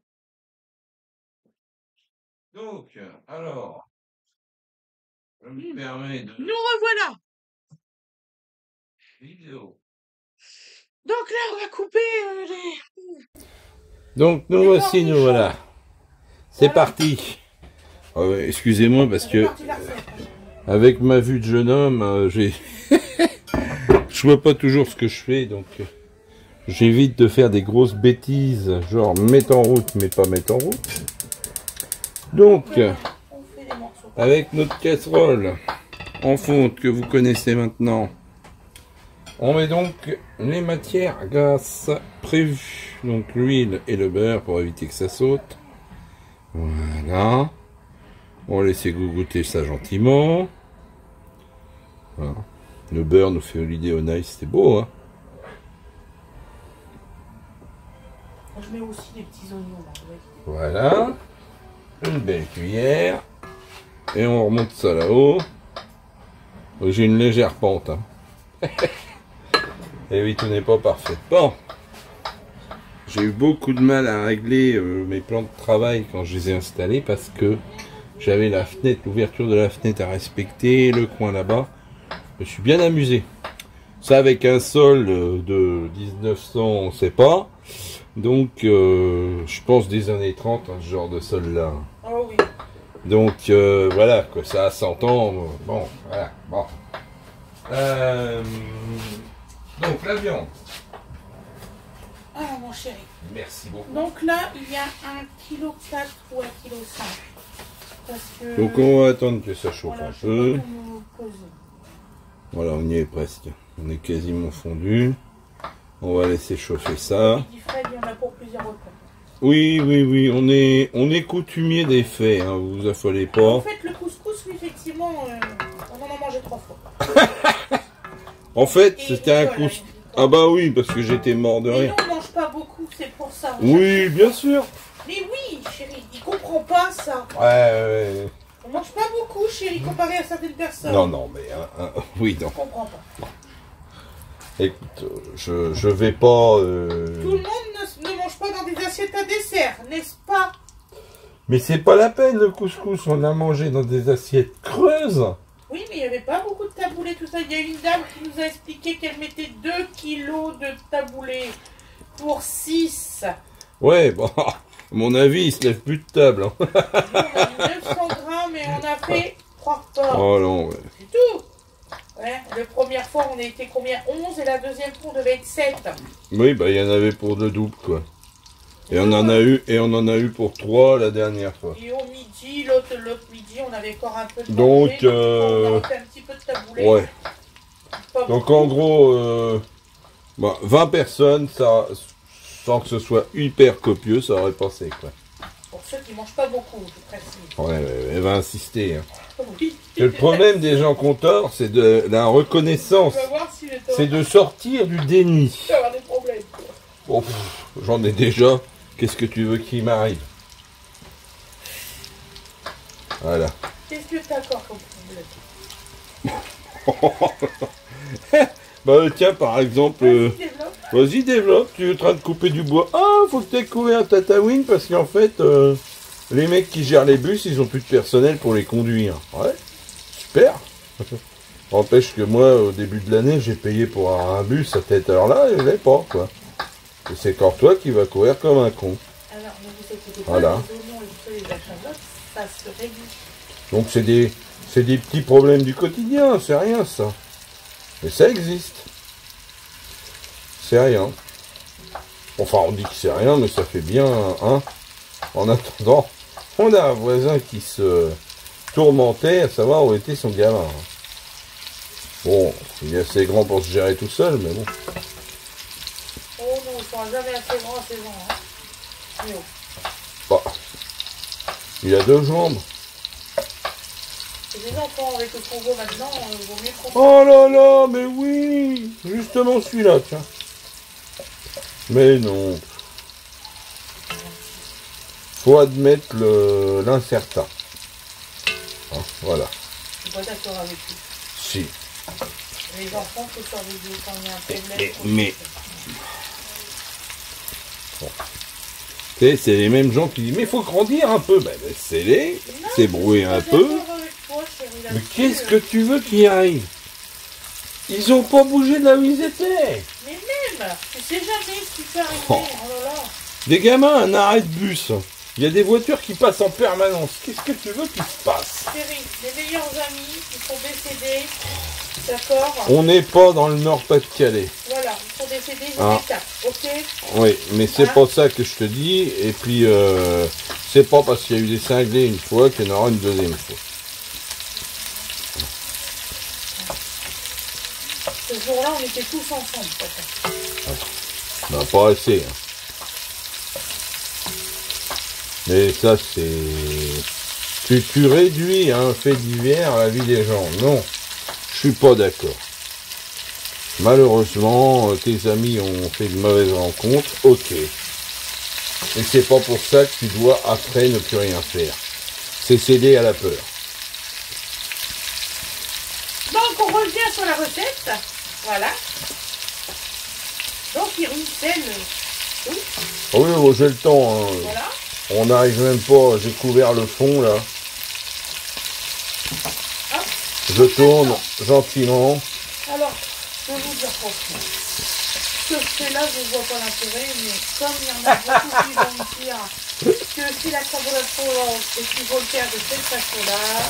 Donc, alors, je me permets de... Nous revoilà. Vidéo. Donc là, on va couper les... Donc, nous voici, nous voilà. C'est parti. Oh, excusez-moi parce que avec ma vue de jeune homme, je vois pas toujours ce que je fais, donc j'évite de faire des grosses bêtises, genre mettre en route, mais pas mettre en route. Donc, avec notre casserole en fonte que vous connaissez maintenant, on met donc les matières grasses prévues, donc l'huile et le beurre pour éviter que ça saute. Voilà. On va laisser goûter ça gentiment. Voilà. Le beurre nous fait l'idée au nice, c'était beau, hein. Je mets aussi des petits oignons là. Voilà. Une belle cuillère. Et on remonte ça là-haut. J'ai une légère pente. Hein. Et oui, tout n'est pas parfait. Bon. J'ai eu beaucoup de mal à régler mes plans de travail quand je les ai installés parce que j'avais la fenêtre, l'ouverture de la fenêtre à respecter, le coin là-bas. Je me suis bien amusé. Ça avec un sol de 1900, on ne sait pas. Donc, je pense des années 30, hein, ce genre de sol-là. Oh oui. Donc, voilà, que ça s'entend. Bon, voilà, bon. Donc, la viande. Ah, mon chéri. Merci beaucoup. Donc là, il y a 1,4 kg ou 1,5 kg. Parce que... Donc, on va attendre que ça chauffe voilà, un peu. Poser. Voilà, on y est presque. On est quasiment fondu. On va laisser chauffer ça. Il dit Fred, il y en a pour plusieurs repas. Oui, oui, oui, on est coutumier des faits, hein, vous vous affolez pas. En fait, le couscous, oui, effectivement, on en a mangé 3 fois. En fait, Et c'était un voilà, couscous. Ah bah oui, parce que j'étais mort de Mais rire. nous, on mange pas beaucoup, c'est pour ça. Oui, bien sûr. Mais oui, chérie, il comprend pas ça. Ouais. On mange pas beaucoup, chérie, comparé à certaines personnes. Non, non, mais oui, non. Je comprends pas. Écoute, je vais pas. Tout le monde ne mange pas dans des assiettes à dessert, n'est-ce pas? Mais c'est pas la peine le couscous, on a mangé dans des assiettes creuses. Oui, mais il n'y avait pas beaucoup de taboulés, tout ça. Il y a une dame qui nous a expliqué qu'elle mettait 2 kilos de taboulés pour 6. Ouais, bon, à mon avis, il se lève plus de table. Hein. Nous, on a mis 900 grammes et on a fait 3 repas. Oh non, ouais. C'est tout. Ouais, la première fois, on a été combien? 11 et la deuxième fois, on devait être 7. Oui, bah il y en avait pour 2 doubles, quoi. Et on en a eu pour 3 la dernière fois. Et au midi, l'autre midi, on avait encore un peu de Donc, taboulé. On a fait un petit peu de taboulé. Ouais. Pas Donc beaucoup. en gros, 20 personnes, ça, sans que ce soit hyper copieux, ça aurait passé, quoi. Pour ceux qui mangent pas beaucoup, je précise. Ouais, elle va insister. Hein. Oui. Et le problème des gens compteurs, c'est de la reconnaissance. On va voir si le C'est de sortir du déni. va avoir des problèmes. Bon, j'en ai déjà. Qu'est-ce que tu veux qu'il m'arrive? Voilà. Qu'est-ce que t'as encore comme problème? Bah tiens, par exemple, Vas-y, développe. vas-y développe, tu es en train de couper du bois. Ah, faut que tu aies couvert un Tatawin parce qu'en fait, les mecs qui gèrent les bus, ils ont plus de personnel pour les conduire. Ouais, super. N'empêche que moi, au début de l'année, j'ai payé pour un bus à cette heure-là et je l'ai pas, quoi. Et c'est encore toi qui vas courir comme un con. Alors, ne vous inquiétez pas, Voilà. les oignons et tout ça, les achats, ça se règle. Donc c'est des petits problèmes du quotidien, c'est rien ça. Mais ça existe. C'est rien. Enfin, on dit que c'est rien, mais ça fait bien, hein. En attendant, on a un voisin qui se tourmentait à savoir où était son gamin. Bon, il est assez grand pour se gérer tout seul, mais bon. Oh non, ils sont jamais assez grands, ces gens. Hein. Mais oh. Bah, il a 2 jambes. C'est des enfants avec le Congo maintenant, il vaut mieux qu'on... Oh là là, mais oui. Justement celui-là, tiens. Mais non. Faut admettre l'incertain. Hein, voilà. Je suis pas d'accord avec lui. Si. Les enfants, faut surveiller quand il y a un problème. Mais- Tu sais, c'est les mêmes gens qui disent, mais faut grandir un peu. Ben, laissez-les, c'est brouiller un peu. Mais qu'est-ce que tu veux qu'il arrive? Ils ont pas bougé de là où ils étaient. Mais même, tu sais jamais ce qui peut arriver. Oh. Oh là là. Des gamins à un arrêt de bus. Il y a des voitures qui passent en permanence. Qu'est-ce que tu veux qu'il se passe? Chérie, les meilleurs amis, ils sont décédés. D'accord? On n'est pas dans le Nord-Pas-de-Calais. Voilà, ils sont décédés, Ah. j'en ai 4. Ok? Oui, mais c'est Ah. pas ça que je te dis. Et puis, c'est pas parce qu'il y a eu des cinglés une fois qu'il y en aura une deuxième fois. Ce jour-là, on était tous ensemble. Papa. Ben, pas assez. Hein. Mais ça, c'est... Tu réduis un fait divers à la vie des gens. Non, je suis pas d'accord. Malheureusement, tes amis ont fait de mauvaises rencontres, ok. Et c'est pas pour ça que tu dois après ne plus rien faire. C'est céder à la peur. Donc, on revient sur la recette. Voilà. Donc, il ruisselle. Oui, Ah oui, oh, j'ai le temps. Hein. voilà. On n'arrive même pas. J'ai couvert le fond là. Hop. Je tourne gentiment. Alors, je vais vous dire franchement. Ce que je fais là, je ne vois pas l'intérêt, mais comme il y en a beaucoup qui vont me dire que si la carbonate Provence et qu'il faut le faire de cette façon-là,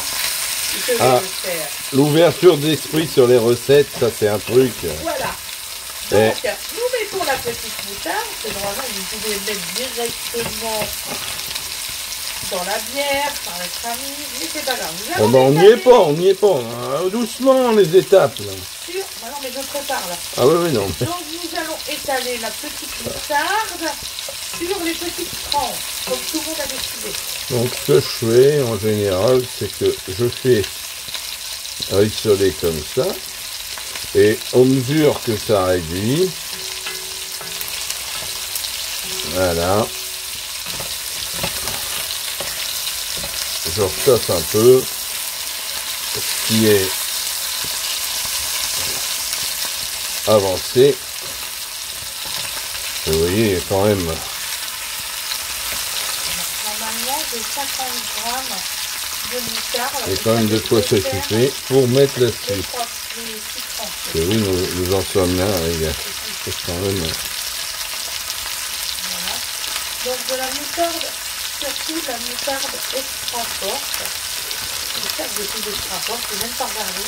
je vais Ah. le faire. L'ouverture d'esprit sur les recettes, ça c'est un truc. Voilà. Eh. Donc, nous mettons la petite moutarde, que normalement vous pouvez mettre directement dans la bière, par notre ami, mais c'est pas grave. Nous Oh allons ben, on n'y étaler est pas, on n'y est pas. Hein. Doucement les étapes. Là. sur... Bah non, mais je prépare là. Ah oui, oui, non. Donc nous allons étaler la petite moutarde sur les petites tranches, comme tout le monde a décidé. Donc ce que je fais en général, c'est que je fais rissoler comme ça. Et au mesure que ça réduit, voilà, je retasse un peu ce qui est avancé. Vous voyez, il y a quand même... Normalement, j'ai 50 grammes moutarde. Il y a quand même de quoi s'occuper pour mettre la Les suite. 6 francs. Et oui, nous en sommes là, les gars. C'est quand même... Voilà. Donc de la moutarde, surtout de la moutarde extra forte. J'espère que j'ai plus d'extra forte, je n'ai même pas regardé.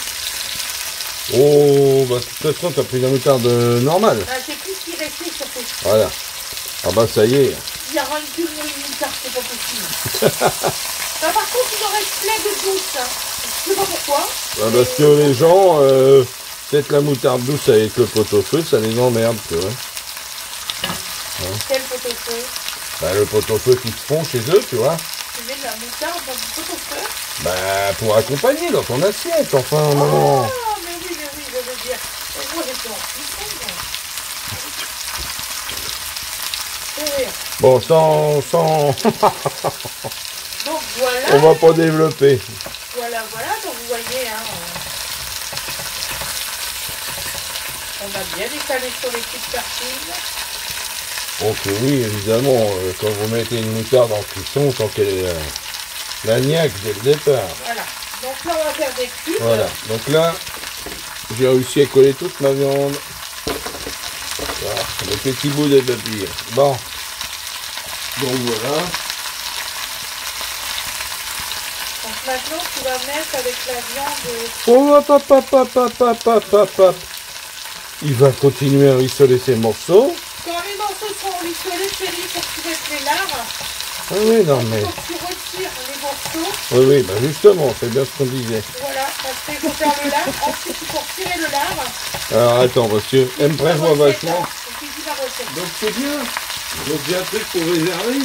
Oh, bah de toute façon, t'as pris la moutarde normale. Ah, c'est plus ce qui restait surtout. Voilà. Ah bah ça y est. Il y aura une pub ou une moutarde, c'est pas possible. Bah, par contre, il en reste plein de douce. Hein. Je sais pas pourquoi. Bah, parce que les gens, peut-être la moutarde douce avec le pot-au-feu, ça les emmerde, tu vois. Quel pot-au-feu? Bah le pot-au-feu qu'ils se font chez eux, tu vois. Tu mets de la moutarde dans du pot-au-feu? Bah pour accompagner dans ton assiette, enfin, maman. Oh, mais oui, je veux dire. Et moi, j'étais en cuisson, moi. C'est rire. Bon, sans... Donc voilà. On va pas développer. Voilà. Donc vous voyez, hein, on a bien étalé sur les petites tartines. Donc oui, évidemment, quand vous mettez une moutarde en cuisson, tant qu'elle est l'agnac dès le départ. Voilà. Donc là, on va faire des cubes. Voilà. Donc là, j'ai réussi à coller toute ma viande. Voilà, le petit bout de papier. Bon. Donc voilà. Donc maintenant, tu vas mettre avec la viande. Oh, hop. Il va continuer à rissoler ses morceaux. Quand les morceaux seront rissolés, chérie, pour que tu mettes les larves. Ah oui, non mais... Donc tu retires les morceaux. Oui, bah justement, c'est bien ce qu'on disait. Voilà, parce qu'il faut faire le lard. Ensuite, il faut retirer le lard. Alors attends, monsieur, elle me prévoit vachement. Et puis, dis la recette. Donc c'est bien. Donc j'ai un truc pour réserver.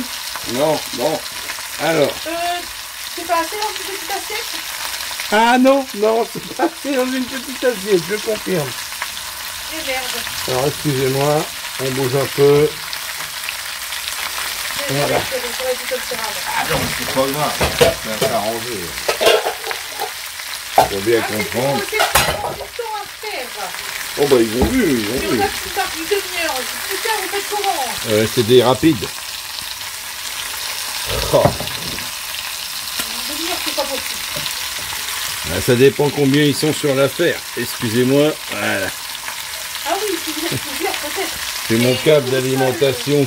Non, bon. Alors. C'est pas assez dans une petite assiette? Ah non, c'est pas assez dans une petite assiette, je confirme. Et merde. Alors excusez-moi, on bouge un peu. Voilà. Ah non, c'est pas grave. Ça va s'arranger. Faut bien comprendre. C'est pas du temps à faire. Oh bah ils ont vu, Il y en a qui partent une demi-heure. Putain, vous faites comment? C'est des rapides. Oh. Une demi-heure, c'est pas possible. Ça dépend combien ils sont sur l'affaire. Excusez-moi, voilà. Ah oui, si vous êtes plusieurs, peut-être. C'est mon câble d'alimentation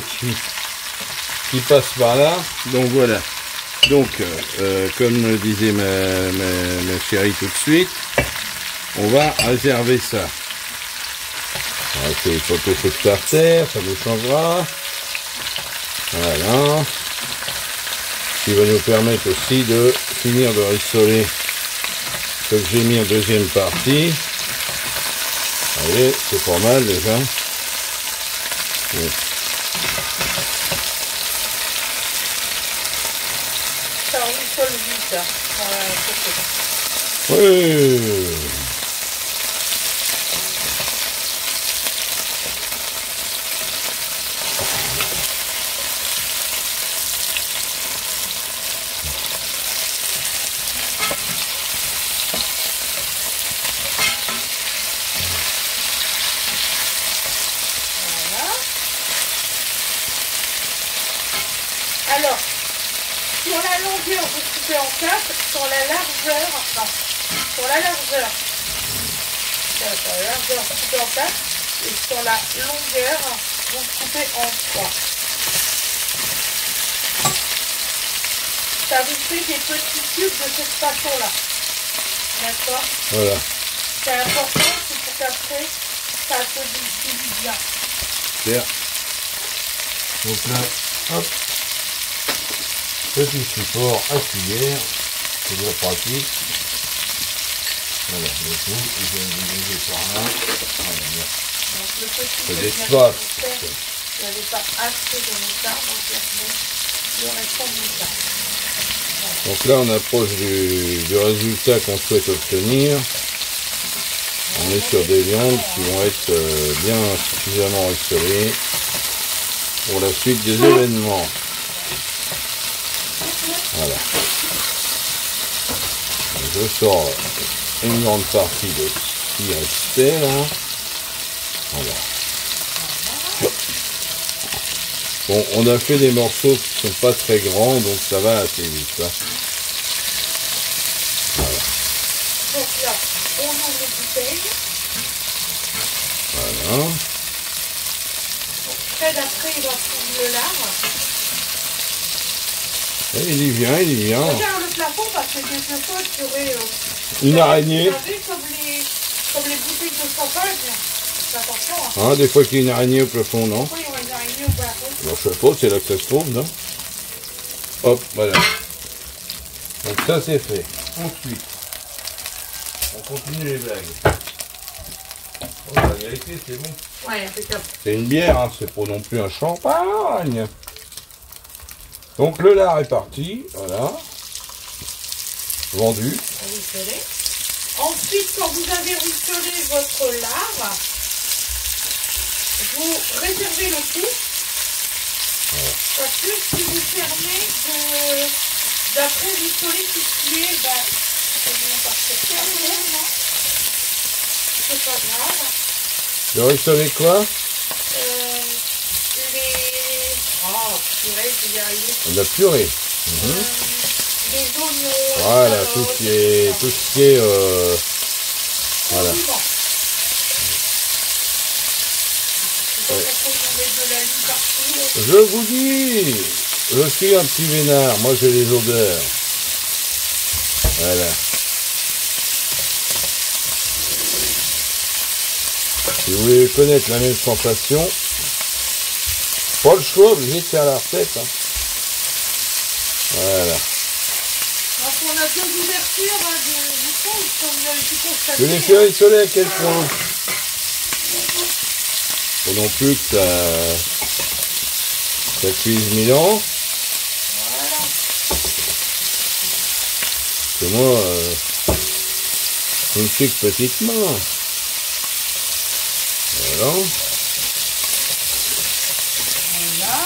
qui passe par là. Donc voilà. Donc, comme disait ma chérie tout de suite, on va réserver ça. C'est les photos de starter, ça nous changera. Voilà. Ce qui va nous permettre aussi de finir de rissoler ce que j'ai mis en deuxième partie. Allez, c'est pas mal déjà. Ouais. Ça rissole vite. Hein. Oui. Alors, sur la longueur, vous coupez en 4, sur la largeur, non, sur la largeur, vous coupez en 4, et sur la longueur, vous coupez en 3. Ça vous fait des petits cubes de cette façon-là. D'accord? Voilà. C'est important, c'est pour qu'après, ça se distribue bien. Super. Donc là, hop. Petit support à cuillère. C'est bien pratique. Voilà, le tout, je vais le dégager par là. Voilà. Donc le petit C'est que des je viens de spots. faire, il n'y avait pas assez de moutarde, donc je mets le restant de moutarde. Donc là, on approche du résultat qu'on souhaite obtenir. On est sur des viandes qui vont être bien suffisamment rissolées pour la suite des événements. Voilà. Je sors une grande partie de ce qui restait là. Voilà. Bon, on a fait des morceaux qui sont pas très grands, donc ça va assez vite. Hein. Donc là, on ouvre les bouteilles. Voilà. Fred, après, il va prendre le lard. Et il y vient, il y vient. Regarde le plafond parce que quelquefois, tu aurais... Une araignée. Vous savez, comme les bouteilles de champagne. Fais attention. Hein. Ah, des fois qu'il y a une araignée au plafond, non? Pourquoi il y aura une araignée au plafond? Alors, je sais pas, c'est là que ça se trouve, non? Hop, voilà. Donc ça, c'est fait. Ensuite, on continue les blagues. Oh, la vérité, c'est bon. Ouais, impeccable. C'est une bière, hein, c'est pas non plus un champagne. Donc le lard est parti, voilà. Vendu. Ruisselé. Ensuite, quand vous avez ruisselé votre lard, vous réservez le tout. Parce que si vous fermez d'après ruisseler tout ce qui est, c'est pas grave. Le ruisseler quoi? Oh, purée, je vais y arriver. La purée. Les oignons. Voilà, tout ce qui est voilà. Je vous dis, je suis un petit vénard, moi j'ai les odeurs. Voilà. Si vous voulez connaître la même sensation, pas le choix, obligé de faire la recette. Hein. Voilà. Donc on a deux ouvertures hein, du fond, comme vous avez pu constater. Je les fais rissoler à quel point? Faut non plus que ça cuise 1000 ans. Voilà. Et moi, une chic petite main. Voilà. Voilà.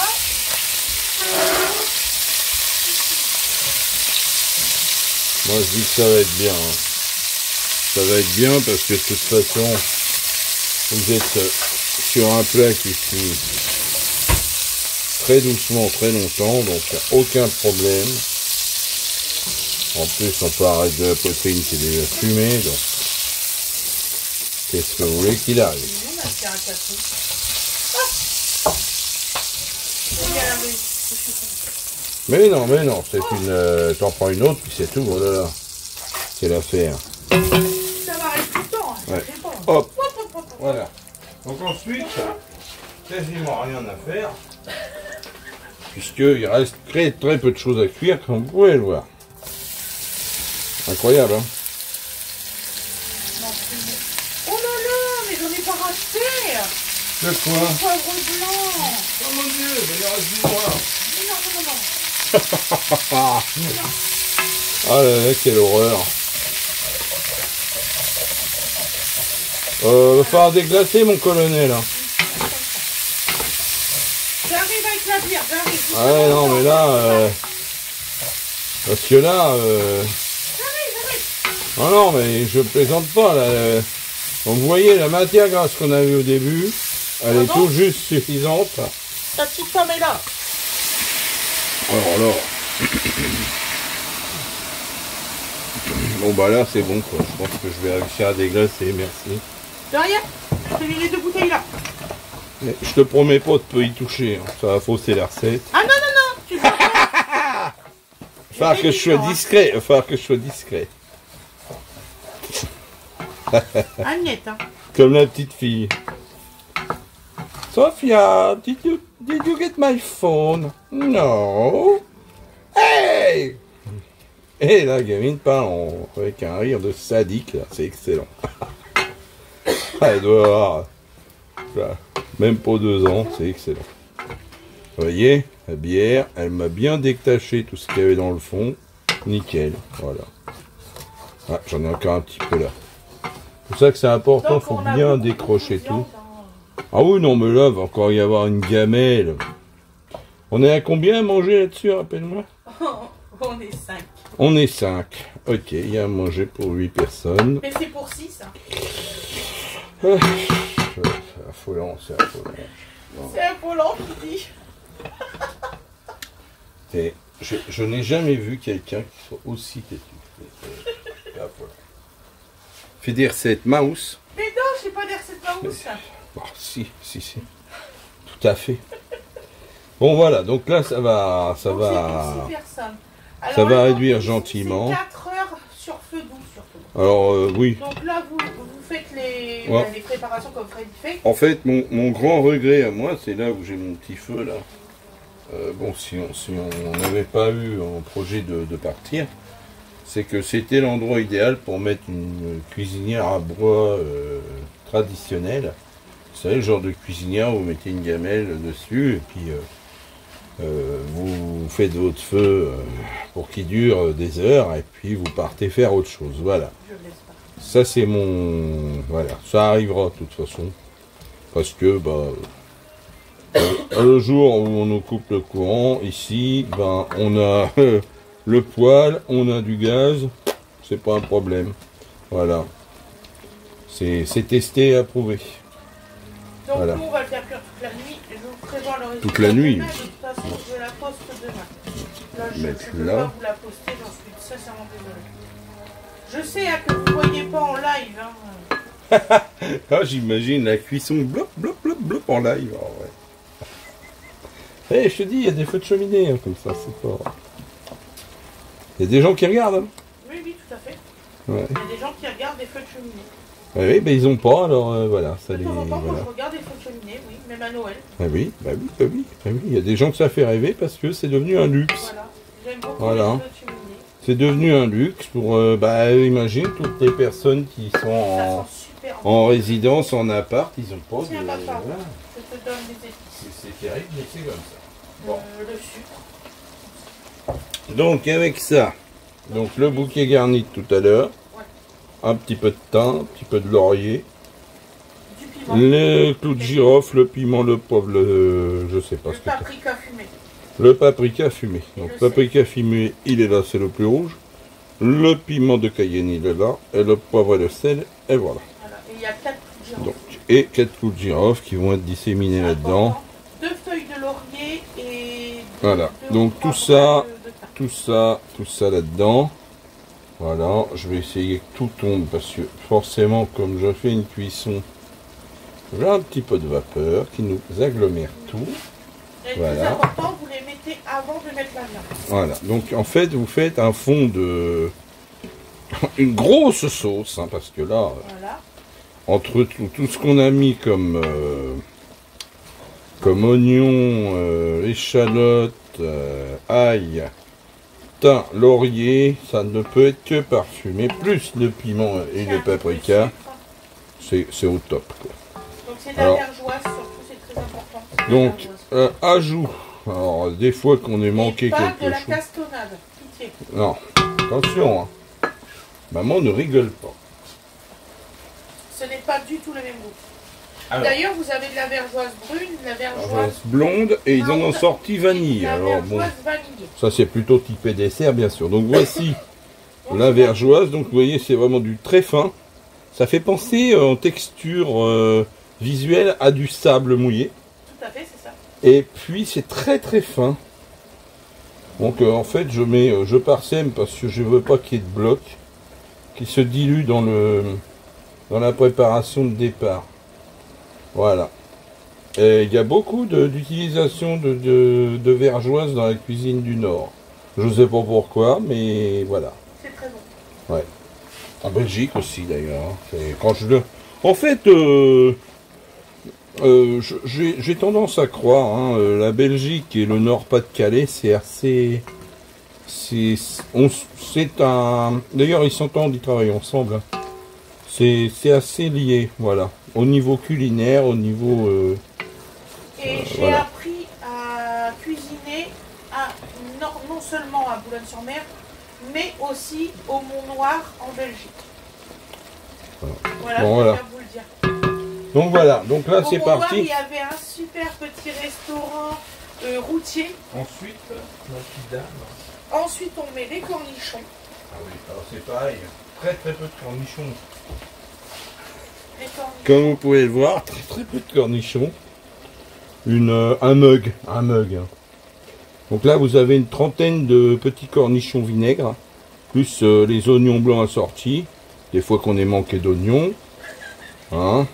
Moi je dis que ça va être bien. Hein. Ça va être bien parce que de toute façon, vous êtes sur un plat qui cuit très doucement, très longtemps, donc il n'y a aucun problème. En plus, on peut arrêter de la poitrine qui est déjà fumée, donc qu'est-ce que vous voulez qu'il arrive? On a fait un café. Mais non, c'est une... T'en prends une autre, puis c'est tout, oh là là. C'est l'affaire. Ça va rester tout le temps, hein, Ouais. ça fait pas. Hop, voilà. Donc ensuite, quasiment rien à faire, puisqu'il reste très peu de choses à cuire, comme vous pouvez le voir. Incroyable, hein? Oh là là, mais j'en ai pas racheté. De quoi? Le poivre blanc. Oh mon Dieu, mais il reste du noir. Non. Ah là là, quelle horreur. Va falloir déglacer mon colonel. Hein. J'arrive avec la bière, j'arrive. Ah ouais, non, mais là... Parce que là... Ah non, mais je plaisante pas, là. Donc, vous voyez, la matière grasse qu'on a vue au début, elle est tout juste suffisante. Ta petite femme est là. Alors... Bon, bah là, c'est bon, quoi. Je pense que je vais réussir à déglacer, merci. De rien. Je te mets les deux bouteilles là. Mais je te promets pas de pas y toucher, hein. Ça va fausser la recette. Ah non, tu vas pas. Il va falloir que je sois discret, il va falloir que je sois discret. Agnette, hein. Comme la petite fille. Sophia, did you get my phone? No. Hey! Et la gamine parle avec un rire de sadique, là, c'est excellent. Elle doit avoir même pas 2 ans, c'est excellent. Vous voyez, la bière, elle m'a bien détaché tout ce qu'il y avait dans le fond. Nickel, voilà. Ah, j'en ai encore un petit peu là. C'est pour ça que c'est important, il faut bien décrocher tout. Ah oui, non, mais là, il va encore y avoir une gamelle. On est à combien à manger là-dessus, rappelle-moi? On est 5. On est 5. Ok, il y a à manger pour 8 personnes. Mais c'est pour 6. Hein. C'est affolant, c'est affolant. C'est affolant, tu dis. Je n'ai jamais vu quelqu'un qui soit aussi têtu. C'est affolant. fait des recettes mouse. Mais non, c'est pas des recettes mouse. Bon, si. Tout à fait. Bon voilà, donc là ça va, Donc, c'est pour 6 personnes. Alors, ça va le réduire temps, gentiment. C'est 4 heures sur feu doux surtout. Alors oui. Donc là, vous faites les préparations comme Freddy fait. En fait, mon grand regret à moi, c'est là où j'ai mon petit feu là. Bon, si on n'avait pas eu un projet de partir, c'est que c'était l'endroit idéal pour mettre une cuisinière à bois traditionnelle. Vous savez, le genre de cuisinière où vous mettez une gamelle dessus et puis vous faites votre feu pour qu'il dure des heures et puis vous partez faire autre chose. Voilà. Je laisse pas. Ça c'est mon... Voilà, ça arrivera de toute façon. Parce que le jour où on nous coupe le courant, ici, on a le poêle, on a du gaz, c'est pas un problème. Voilà. C'est testé et approuvé. Donc voilà. nous, on va le faire cuire toute la nuit. Je vous prévois le résultat. Toute la nuit. Demain, de toute façon, je la poste demain. Là, je ne Mettre peux là. pas vous la poster, j'en suis sincèrement désolée. Je sais que vous ne voyez pas en live. Hein. Ah, j'imagine la cuisson blop, blop, blop, blop en live. Oh, ouais. Je te dis, il y a des feux de cheminée hein, comme ça, c'est pas... Il y a des gens qui regardent. Hein. Oui, tout à fait. Ouais. Il y a des gens qui regardent des feux de cheminée. Oui, mais ils ont pas, alors voilà. Ça De les... temps en temps, voilà. quand je regarde des feux de cheminée, oui, même à Noël. Ah oui, oui. Il y a des gens que ça fait rêver parce que c'est devenu un luxe. Voilà. J'aime beaucoup Voilà. les feux de cheminée. C'est devenu un luxe pour, imagine toutes les personnes qui sont Ça sent super en résidence, en appart, ils ont pas Tiens, de... papa, Voilà. je te donne des épices. C'est terrible, mais c'est comme ça. Bon. Le sucre. Donc avec ça, donc le bouquet garni de tout à l'heure, un petit peu de thym, un petit peu de laurier, Du piment. le clou de girofle, le piment, le poivre, je sais pas Le ce que c'est. paprika fumé. Le paprika fumé. Donc le paprika fumé, il est là, c'est le plus rouge. Le piment de Cayenne, il est là. Et le poivre et le sel, et voilà. Voilà. Et il y a 4 clous de girofle. Donc, et 4 clous de girofle qui vont être disséminés là-dedans. 2 feuilles de laurier et... Voilà. Donc tout ça, tout ça là-dedans. Voilà. Je vais essayer que tout tombe parce que forcément, comme je fais une cuisson, j'ai un petit peu de vapeur qui nous agglomère tout. Et le Voilà. plus important, vous les mettez avant de mettre la viande. Voilà, donc en fait vous faites un fond de... une grosse sauce, hein, parce que là, Voilà. entre tout ce qu'on a mis comme oignon, échalote, ail, thym, laurier, ça ne peut être que parfumé, plus le piment et le paprika, c'est au top, quoi. Donc c'est de la Alors, vergeoise, surtout, c'est très important. C'est de la Donc, vergeoise. ajout, alors des fois qu'on ait manqué Et pas quelque de la chose... castonnade, pitié. Non, attention, hein. Maman ne rigole pas. Ce n'est pas du tout le même goût. Alors. D'ailleurs, vous avez de la vergeoise brune, de la vergeoise Blonde, et ils en ont sorti vanille. et de la Alors bon, vergeoise vanillée. ça c'est plutôt typé dessert, bien sûr. Donc voici la vergeoise. Donc vous voyez, c'est vraiment du très fin. Ça fait penser en texture visuelle à du sable mouillé. Tout à fait, c'est ça. Et puis c'est très très fin. Donc en fait, je parsème parce que je veux pas qu'il y ait de bloc qui se dilue dans la préparation de départ. Voilà. Et il y a beaucoup d'utilisation de vergeoise dans la cuisine du Nord. Je ne sais pas pourquoi, mais voilà. C'est très bon. Ouais. En Belgique aussi d'ailleurs. Quand en fait, j'ai tendance à croire, hein, la Belgique et le Nord-Pas-de-Calais, c'est assez... C'est un... D'ailleurs, ils s'entendent, ils travaillent ensemble. Hein. C'est assez lié, voilà. Au niveau culinaire, au niveau... Et j'ai voilà. appris à cuisiner non seulement à Boulogne-sur-Mer, mais aussi au Mont-Noir en Belgique. Voilà, Bon, je voilà. préfère vous le dire. Donc voilà, donc là Au c'est Mont-Noir, parti. il y avait un super petit restaurant routier. Ensuite, la petite dame. Ensuite, on met les cornichons. Ah oui, alors c'est pareil. Très très peu de cornichons. Les cornichons. Comme vous pouvez le voir, très très peu de cornichons. Un mug. Hein. Donc là vous avez une trentaine de petits cornichons vinaigre, plus les oignons blancs assortis, des fois qu'on ait manqué d'oignons. Hein.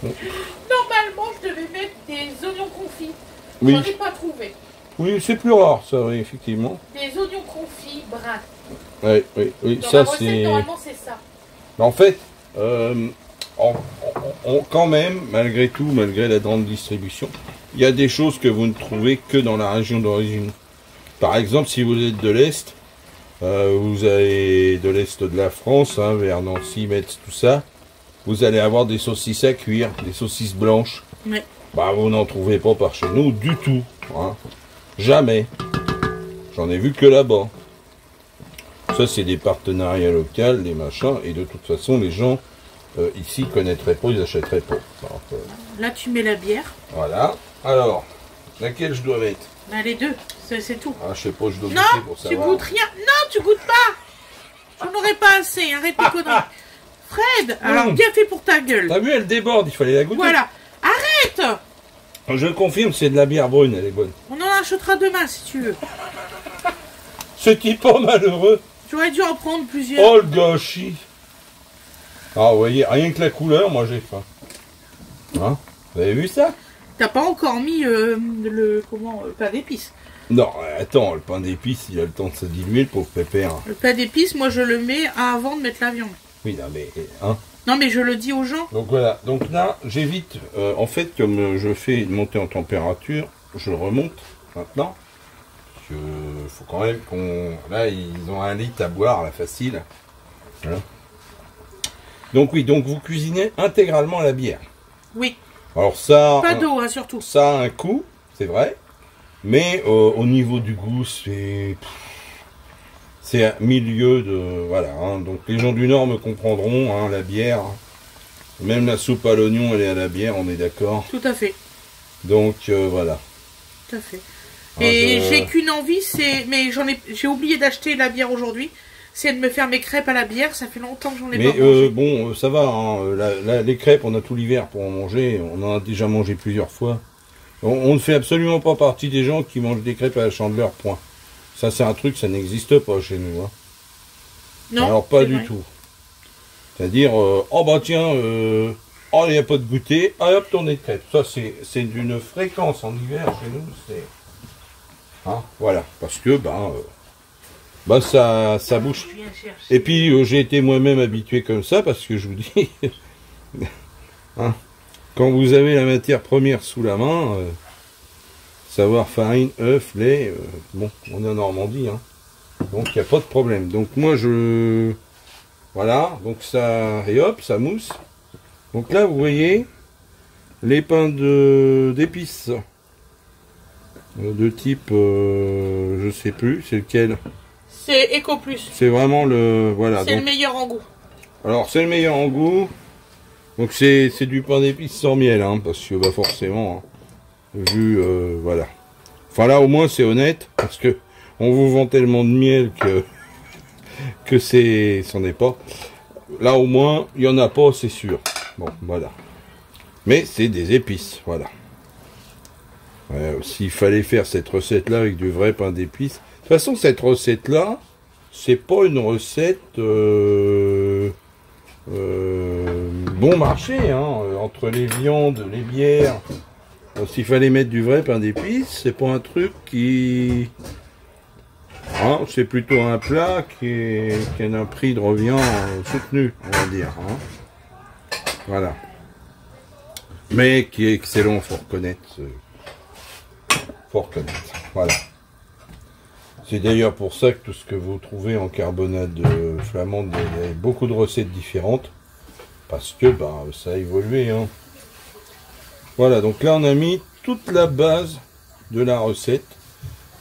Normalement, je devais mettre des oignons confits. Oui. J'en ai pas trouvé. Oui, c'est plus rare, ça, oui, effectivement. Des oignons confits bruns. Oui, oui, oui, Dans ça la recette, c'est... normalement, c'est ça. En fait, quand même, malgré tout, malgré la grande distribution, il y a des choses que vous ne trouvez que dans la région d'origine. Par exemple, si vous êtes de l'Est, vous avez de l'Est de la France, hein, vers Nancy, Metz, tout ça, vous allez avoir des saucisses à cuire, des saucisses blanches. Oui. Bah, vous n'en trouvez pas par chez nous du tout. Hein. Jamais. J'en ai vu que là-bas. Ça, c'est des partenariats locaux, des machins, et de toute façon, les gens ici connaîtraient pas, ils achèteraient pas. Alors, Là, tu mets la bière. voilà. Alors, laquelle je dois mettre? Bah, les deux, c'est tout. Ah, je sais pas, je dois Non, goûter pour tu savoir. goûtes rien. Non, tu goûtes pas. J'en aurais pas assez. Arrête tes conneries. Fred, alors bien fait pour ta gueule. T'as vu, elle déborde, il fallait la goûter. Voilà. Arrête. Je le confirme, c'est de la bière brune, elle est bonne. On en achètera demain si tu veux. Ce qui pas malheureux. J'aurais dû en prendre plusieurs. Oh le gâchis. Ah, vous voyez, rien que la couleur, moi j'ai faim. Hein? Vous avez vu ça? T'as pas encore mis le pain d'épices. Non, attends, le pain d'épices, il a le temps de se diluer, le pauvre pépère. Le pain d'épices, moi je le mets avant de mettre la viande. Oui, non, mais... Hein? Non mais je le dis aux gens. Donc voilà, donc là, j'évite, en fait, comme je fais une montée en température, je remonte maintenant. Parce que faut quand même qu'on... Là, ils ont 1 litre à boire, là, facile. Voilà. Donc oui, donc vous cuisinez intégralement la bière. Oui. Alors ça... Pas d'eau, hein, surtout. Ça a un coût, c'est vrai. Mais au niveau du goût, c'est un milieu de... Voilà, hein. Donc les gens du Nord me comprendront, hein, la bière. Même la soupe à l'oignon, elle est à la bière, on est d'accord. Tout à fait. Donc voilà. Tout à fait. Ah, Et j'ai qu'une envie, c'est... Mais j'ai oublié d'acheter la bière aujourd'hui. C'est de me faire mes crêpes à la bière. Ça fait longtemps que j'en ai pas mangé. Bon, ça va. Hein. Les crêpes, on a tout l'hiver pour en manger. On en a déjà mangé plusieurs fois. On ne fait absolument pas partie des gens qui mangent des crêpes à la chandeleur, point. Ça, c'est un truc, ça n'existe pas chez nous. Hein. Non. Alors, pas c'est du vrai. tout. C'est-à-dire, oh bah tiens, oh, il n'y a pas de goûter, ah, hop, tournée de crêpes. Ça, c'est d'une fréquence en hiver chez nous, c'est... Hein, voilà, parce que, ça bouge. Je viens chercher. Et puis, j'ai été moi-même habitué comme ça, parce que je vous dis, hein, quand vous avez la matière première sous la main, savoir farine, œuf, lait, bon, on est en Normandie, hein, donc il n'y a pas de problème. Donc moi, voilà, donc ça, et hop, ça mousse. Donc là, vous voyez, les pains d'épices, de type, je sais plus, c'est lequel? C'est Eco Plus. C'est vraiment le, voilà. C'est le Donc, meilleur en goût. alors, c'est le meilleur en goût. Donc c'est du pain d'épices sans miel, hein, parce que bah, forcément, hein, vu, voilà. Enfin là, au moins, c'est honnête, parce que on vous vend tellement de miel que c'en est pas. Là, au moins, il y en a pas, c'est sûr. Bon, voilà. Mais c'est des épices, voilà. S'il fallait faire cette recette-là avec du vrai pain d'épices. De toute façon, cette recette-là, c'est pas une recette bon marché, hein, entre les viandes, les bières. S'il fallait mettre du vrai pain d'épices, c'est pas un truc qui... Hein, c'est plutôt un plat qui a un prix de revient soutenu, on va dire. Hein. Voilà. Mais qui est excellent, faut reconnaître. Faut reconnaître. Voilà. C'est d'ailleurs pour ça que tout ce que vous trouvez en carbonade flamande, il y a beaucoup de recettes différentes. Parce que ça a évolué. Hein. Voilà, donc là on a mis toute la base de la recette.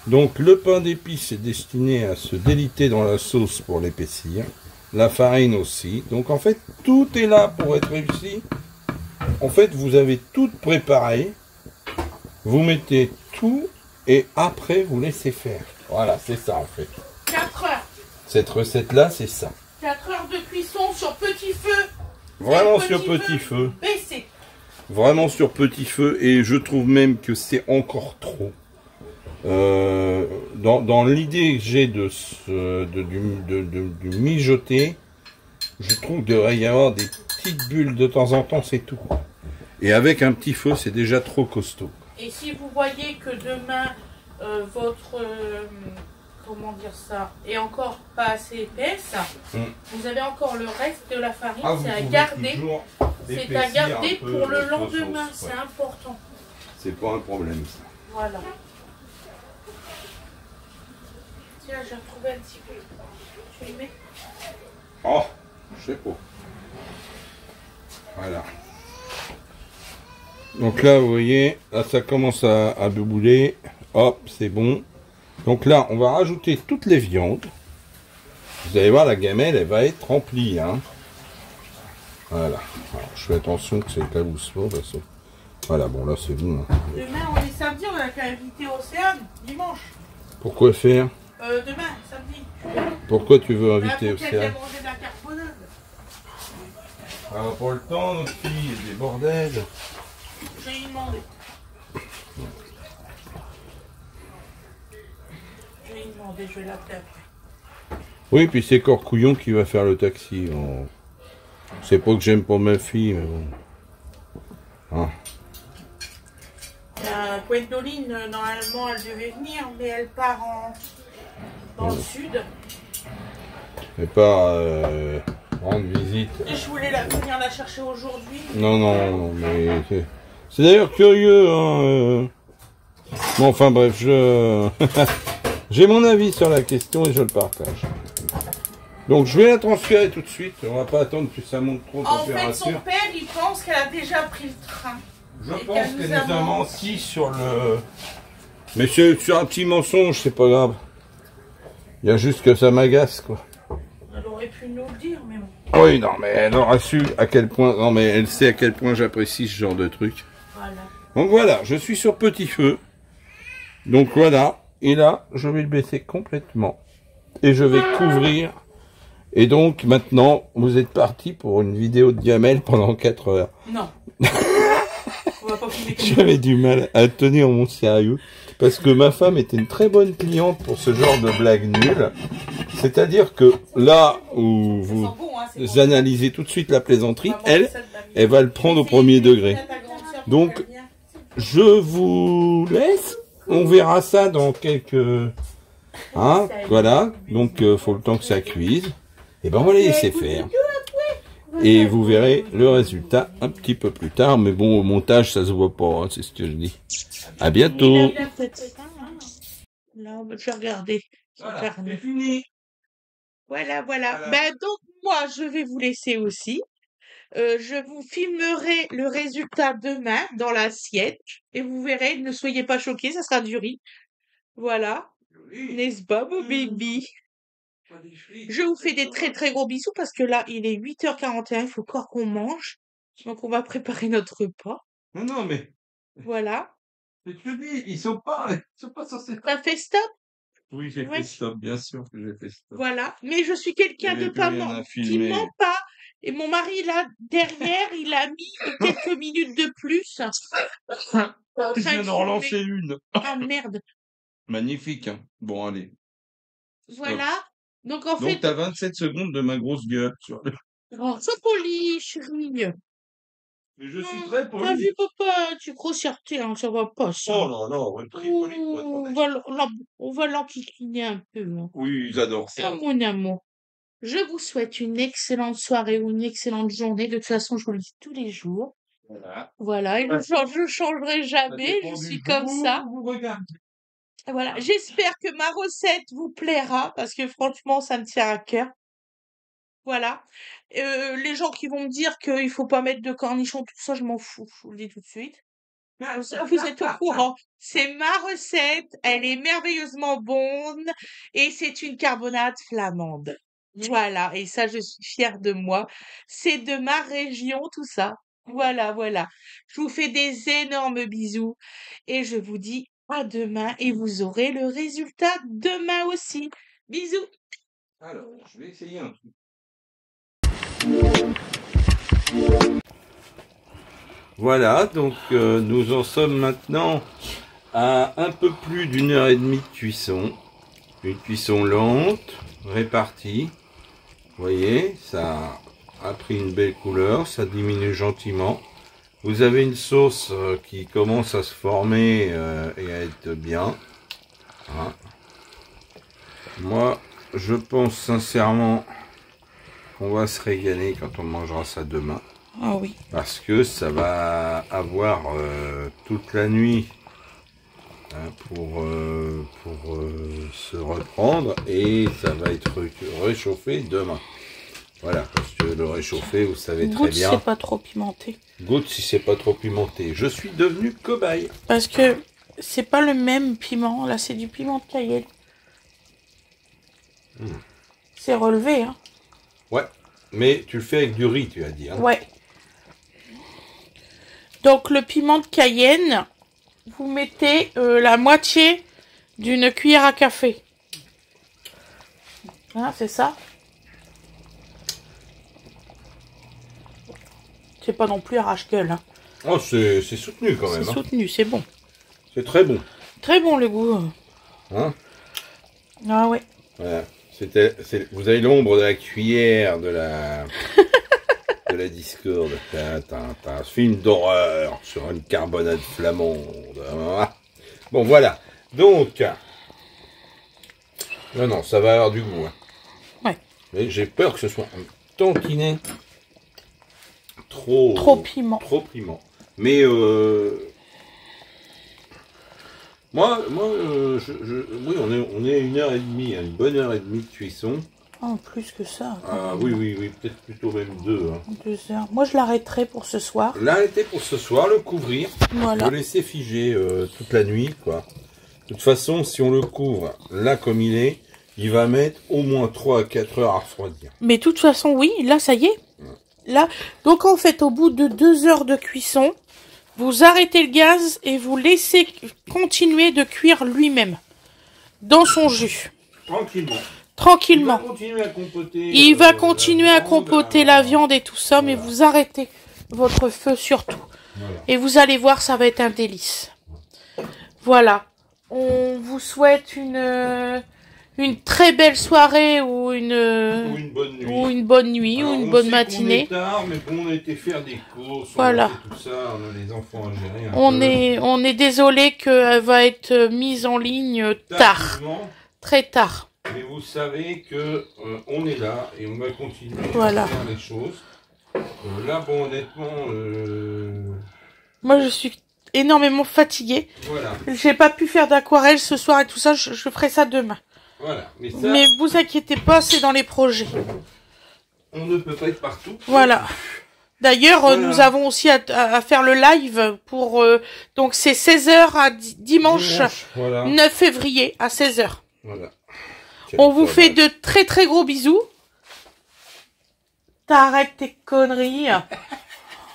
Donc le pain d'épices est destiné à se déliter dans la sauce pour l'épaissir. La farine aussi. Donc en fait, tout est là pour être réussi. En fait, vous avez tout préparé. Vous mettez tout et après vous laissez faire. Voilà, c'est ça en fait. 4 heures. Cette recette-là, c'est ça. 4 heures de cuisson sur petit feu. Vraiment sur petit feu. Baissé. Vraiment sur petit feu. Et je trouve même que c'est encore trop. Dans l'idée que j'ai du mijoter, je trouve qu'il devrait y avoir des petites bulles de temps en temps, c'est tout. Et avec un petit feu, c'est déjà trop costaud. Et si vous voyez que demain, votre... comment dire ça, est encore pas assez épaisse, vous avez encore le reste de la farine, c'est à garder. C'est à garder pour le lendemain, c'est important. C'est pas un problème ça. Voilà. Tiens, j'ai retrouvé un petit peu. Tu le mets? Oh, je sais pas. Voilà. Donc là, vous voyez, là ça commence à bouler. Hop, c'est bon. Donc là, on va rajouter toutes les viandes. Vous allez voir, la gamelle, elle va être remplie. Hein. Voilà. Alors, je fais attention que c'est éclabousse pas. Parce que... Voilà, bon là c'est bon. Hein. Demain, on est samedi, on a qu'à inviter Océane, dimanche. Pourquoi faire? Demain, samedi. Pourquoi tu veux inviter Océane? Qu'elle manger de la carbonade. Ah, pas le temps, notre fille, il y a des bordels. Je vais lui demander. Je vais l'appeler après. Oui, puis c'est Corcouillon qui va faire le taxi. On... C'est pas que j'aime pas ma fille, mais bon. Ah. Gwendoline, normalement, elle devait venir, mais elle part dans le sud. Elle part rendre visite. Et je voulais venir la chercher aujourd'hui. Non, non, mais c'est d'ailleurs curieux. Hein, Bon, enfin bref, j'ai mon avis sur la question et je le partage. Donc je vais la transférer tout de suite. On va pas attendre que ça monte trop de température. En fait, son père, il pense qu'elle a déjà pris le train. Je pense qu'elle nous a menti sur le... Mais sur un petit mensonge, c'est pas grave. Il y a juste que ça m'agace, quoi. Elle aurait pu nous le dire, mais bon. Oui, non, mais elle aura su à quel point... Non, mais elle sait à quel point j'apprécie ce genre de truc. Voilà. Donc voilà, je suis sur petit feu. Donc voilà. Et là, je vais le baisser complètement. Et je vais couvrir. Et donc, maintenant, vous êtes parti pour une vidéo de gamelle pendant 4 heures. Non. On va pas filmer comme J'avais du mal à tenir mon sérieux. Parce que ma femme était une très bonne cliente pour ce genre de blague nulle. C'est-à-dire que là où vous analysez tout de suite la plaisanterie, elle va le prendre au premier degré. Donc, je vous laisse. On verra ça dans quelques... Hein, voilà. Donc, faut le temps que ça cuise. Et ben, on va les laisser faire. Et vous verrez le résultat un petit peu plus tard. Mais bon, au montage, ça se voit pas. Hein, c'est ce que je dis. À bientôt. Là, on va faire regarder. Voilà, c'est fini. Voilà. Ben, donc, moi, je vais vous laisser aussi. Je vous filmerai le résultat demain dans l'assiette. Et vous verrez, ne soyez pas choqués, ça sera du riz. Voilà. N'est-ce pas, mon baby? Je vous fais des très très gros bisous parce que là, il est 8h41, il faut encore qu'on mange. Donc, on va préparer notre repas. Non, mais Voilà. je te dis, ils sont pas censés. T'as fait stop? Oui, j'ai Ouais. fait stop, bien sûr que j'ai fait stop. Voilà. Mais je suis quelqu'un de pas qui ment pas. Et mon mari, là, derrière, il a mis quelques minutes de plus. Je viens d'en relancer une. Ah, merde. Magnifique. Hein. Bon, allez. Voilà. Donc, en Donc, fait... t'as 27 secondes de ma grosse gueule. Oh, sois poli, chérie. Mais je suis très T'as poli. vu, papa, tu grossièreté, hein, ça va pas, ça. Oh là là, ouais, très poli. On va l'enquiquiner un peu. Hein. Oui, ils adorent Ah, ça. mon amour. Je vous souhaite une excellente soirée ou une excellente journée. De toute façon, je vous le dis tous les jours. Voilà. Et je changerai jamais. Je suis comme ça. Voilà. J'espère que ma recette vous plaira parce que franchement, ça me tient à cœur. Voilà. Les gens qui vont me dire qu'il faut pas mettre de cornichons, tout ça, je m'en fous. Je vous le dis tout de suite. Vous êtes au courant. C'est ma recette. Elle est merveilleusement bonne et c'est une carbonate flamande. Voilà. Et ça, je suis fière de moi. C'est de ma région, tout ça. Voilà. Je vous fais des énormes bisous et je vous dis à demain et vous aurez le résultat demain aussi. Bisous. Alors, je vais essayer un truc. Voilà, donc nous en sommes maintenant à un peu plus d'1h30 de cuisson. Une cuisson lente, répartie. Vous voyez, ça a pris une belle couleur, ça diminue gentiment. Vous avez une sauce qui commence à se former et à être bien. Hein. Moi, je pense sincèrement qu'on va se régaler quand on mangera ça demain. Ah oui. Parce que ça va avoir toute la nuit hein, pour se reprendre et ça va être réchauffé demain. Voilà, parce que le réchauffer, vous savez très Goûte, bien. c'est pas trop pimenté. Goûte si c'est pas trop pimenté. Je suis devenu cobaye. Parce que c'est pas le même piment. Là, c'est du piment de Cayenne. C'est relevé, hein. Ouais, mais tu le fais avec du riz, tu as dit. Hein. Ouais. Donc, le piment de Cayenne, vous mettez la moitié d'une cuillère à café. Hein, c'est ça. C'est pas non plus arrache-gueule. Hein. Oh, c'est soutenu quand même. C'est hein. soutenu, c'est bon. C'est très bon. Très bon le goût. Hein Ah ouais. voilà. Vous avez l'ombre de la cuillère de la discorde. T'as un film d'horreur sur une carbonade flamande. Bon, voilà. Donc, non, ça va avoir du goût. Hein. Ouais. Mais j'ai peur que ce soit un tantinet trop piment. Trop piment. Mais moi, oui, on est à 1h30, une bonne heure et demie de cuisson. Oh, plus que ça. Ah oui, peut-être plutôt même 2. Hein. 2 heures. Moi, je l'arrêterai pour ce soir. L'arrêter pour ce soir, le couvrir, Voilà. le laisser figer toute la nuit, quoi. De toute façon, si on le couvre là comme il va mettre au moins 3 à 4 heures à refroidir. Mais de toute façon, oui, là, ça y est. Là, donc en fait, au bout de 2 heures de cuisson, vous arrêtez le gaz et vous laissez continuer de cuire lui-même dans son jus. Tranquillement. Il va continuer à compoter la viande et tout ça, voilà. Mais vous arrêtez votre feu surtout. Voilà. Et vous allez voir, ça va être un délice. Voilà. On vous souhaite une très belle soirée ou une bonne nuit Alors, ou une bonne matinée. On est tard, mais bon, on a été faire des courses, voilà. On a fait tout ça, on a les enfants à gérer. On est désolé qu'elle va être mise en ligne tard, très tard. Mais vous savez que on est là et on va continuer voilà. à faire les choses. Là, bon, honnêtement, moi je suis énormément fatiguée. Voilà. J'ai pas pu faire d'aquarelle ce soir et tout ça. Je ferai ça demain. Voilà. Mais vous inquiétez pas, c'est dans les projets. On ne peut pas être partout. Voilà. D'ailleurs, voilà. Nous avons aussi à faire le live pour... donc c'est 16h à dimanche voilà. 9 février à 16h. Voilà. On vous fait de très très gros bisous. T'arrêtes tes conneries.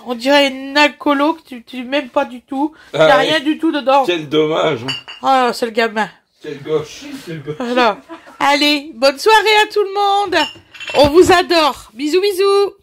On dirait une alcoolo que tu m'aimes pas du tout. Il n'y a rien du tout dedans. Quel dommage. Oh, c'est le gamin. Quel gauche. Voilà. Allez, bonne soirée à tout le monde. On vous adore. Bisous, bisous.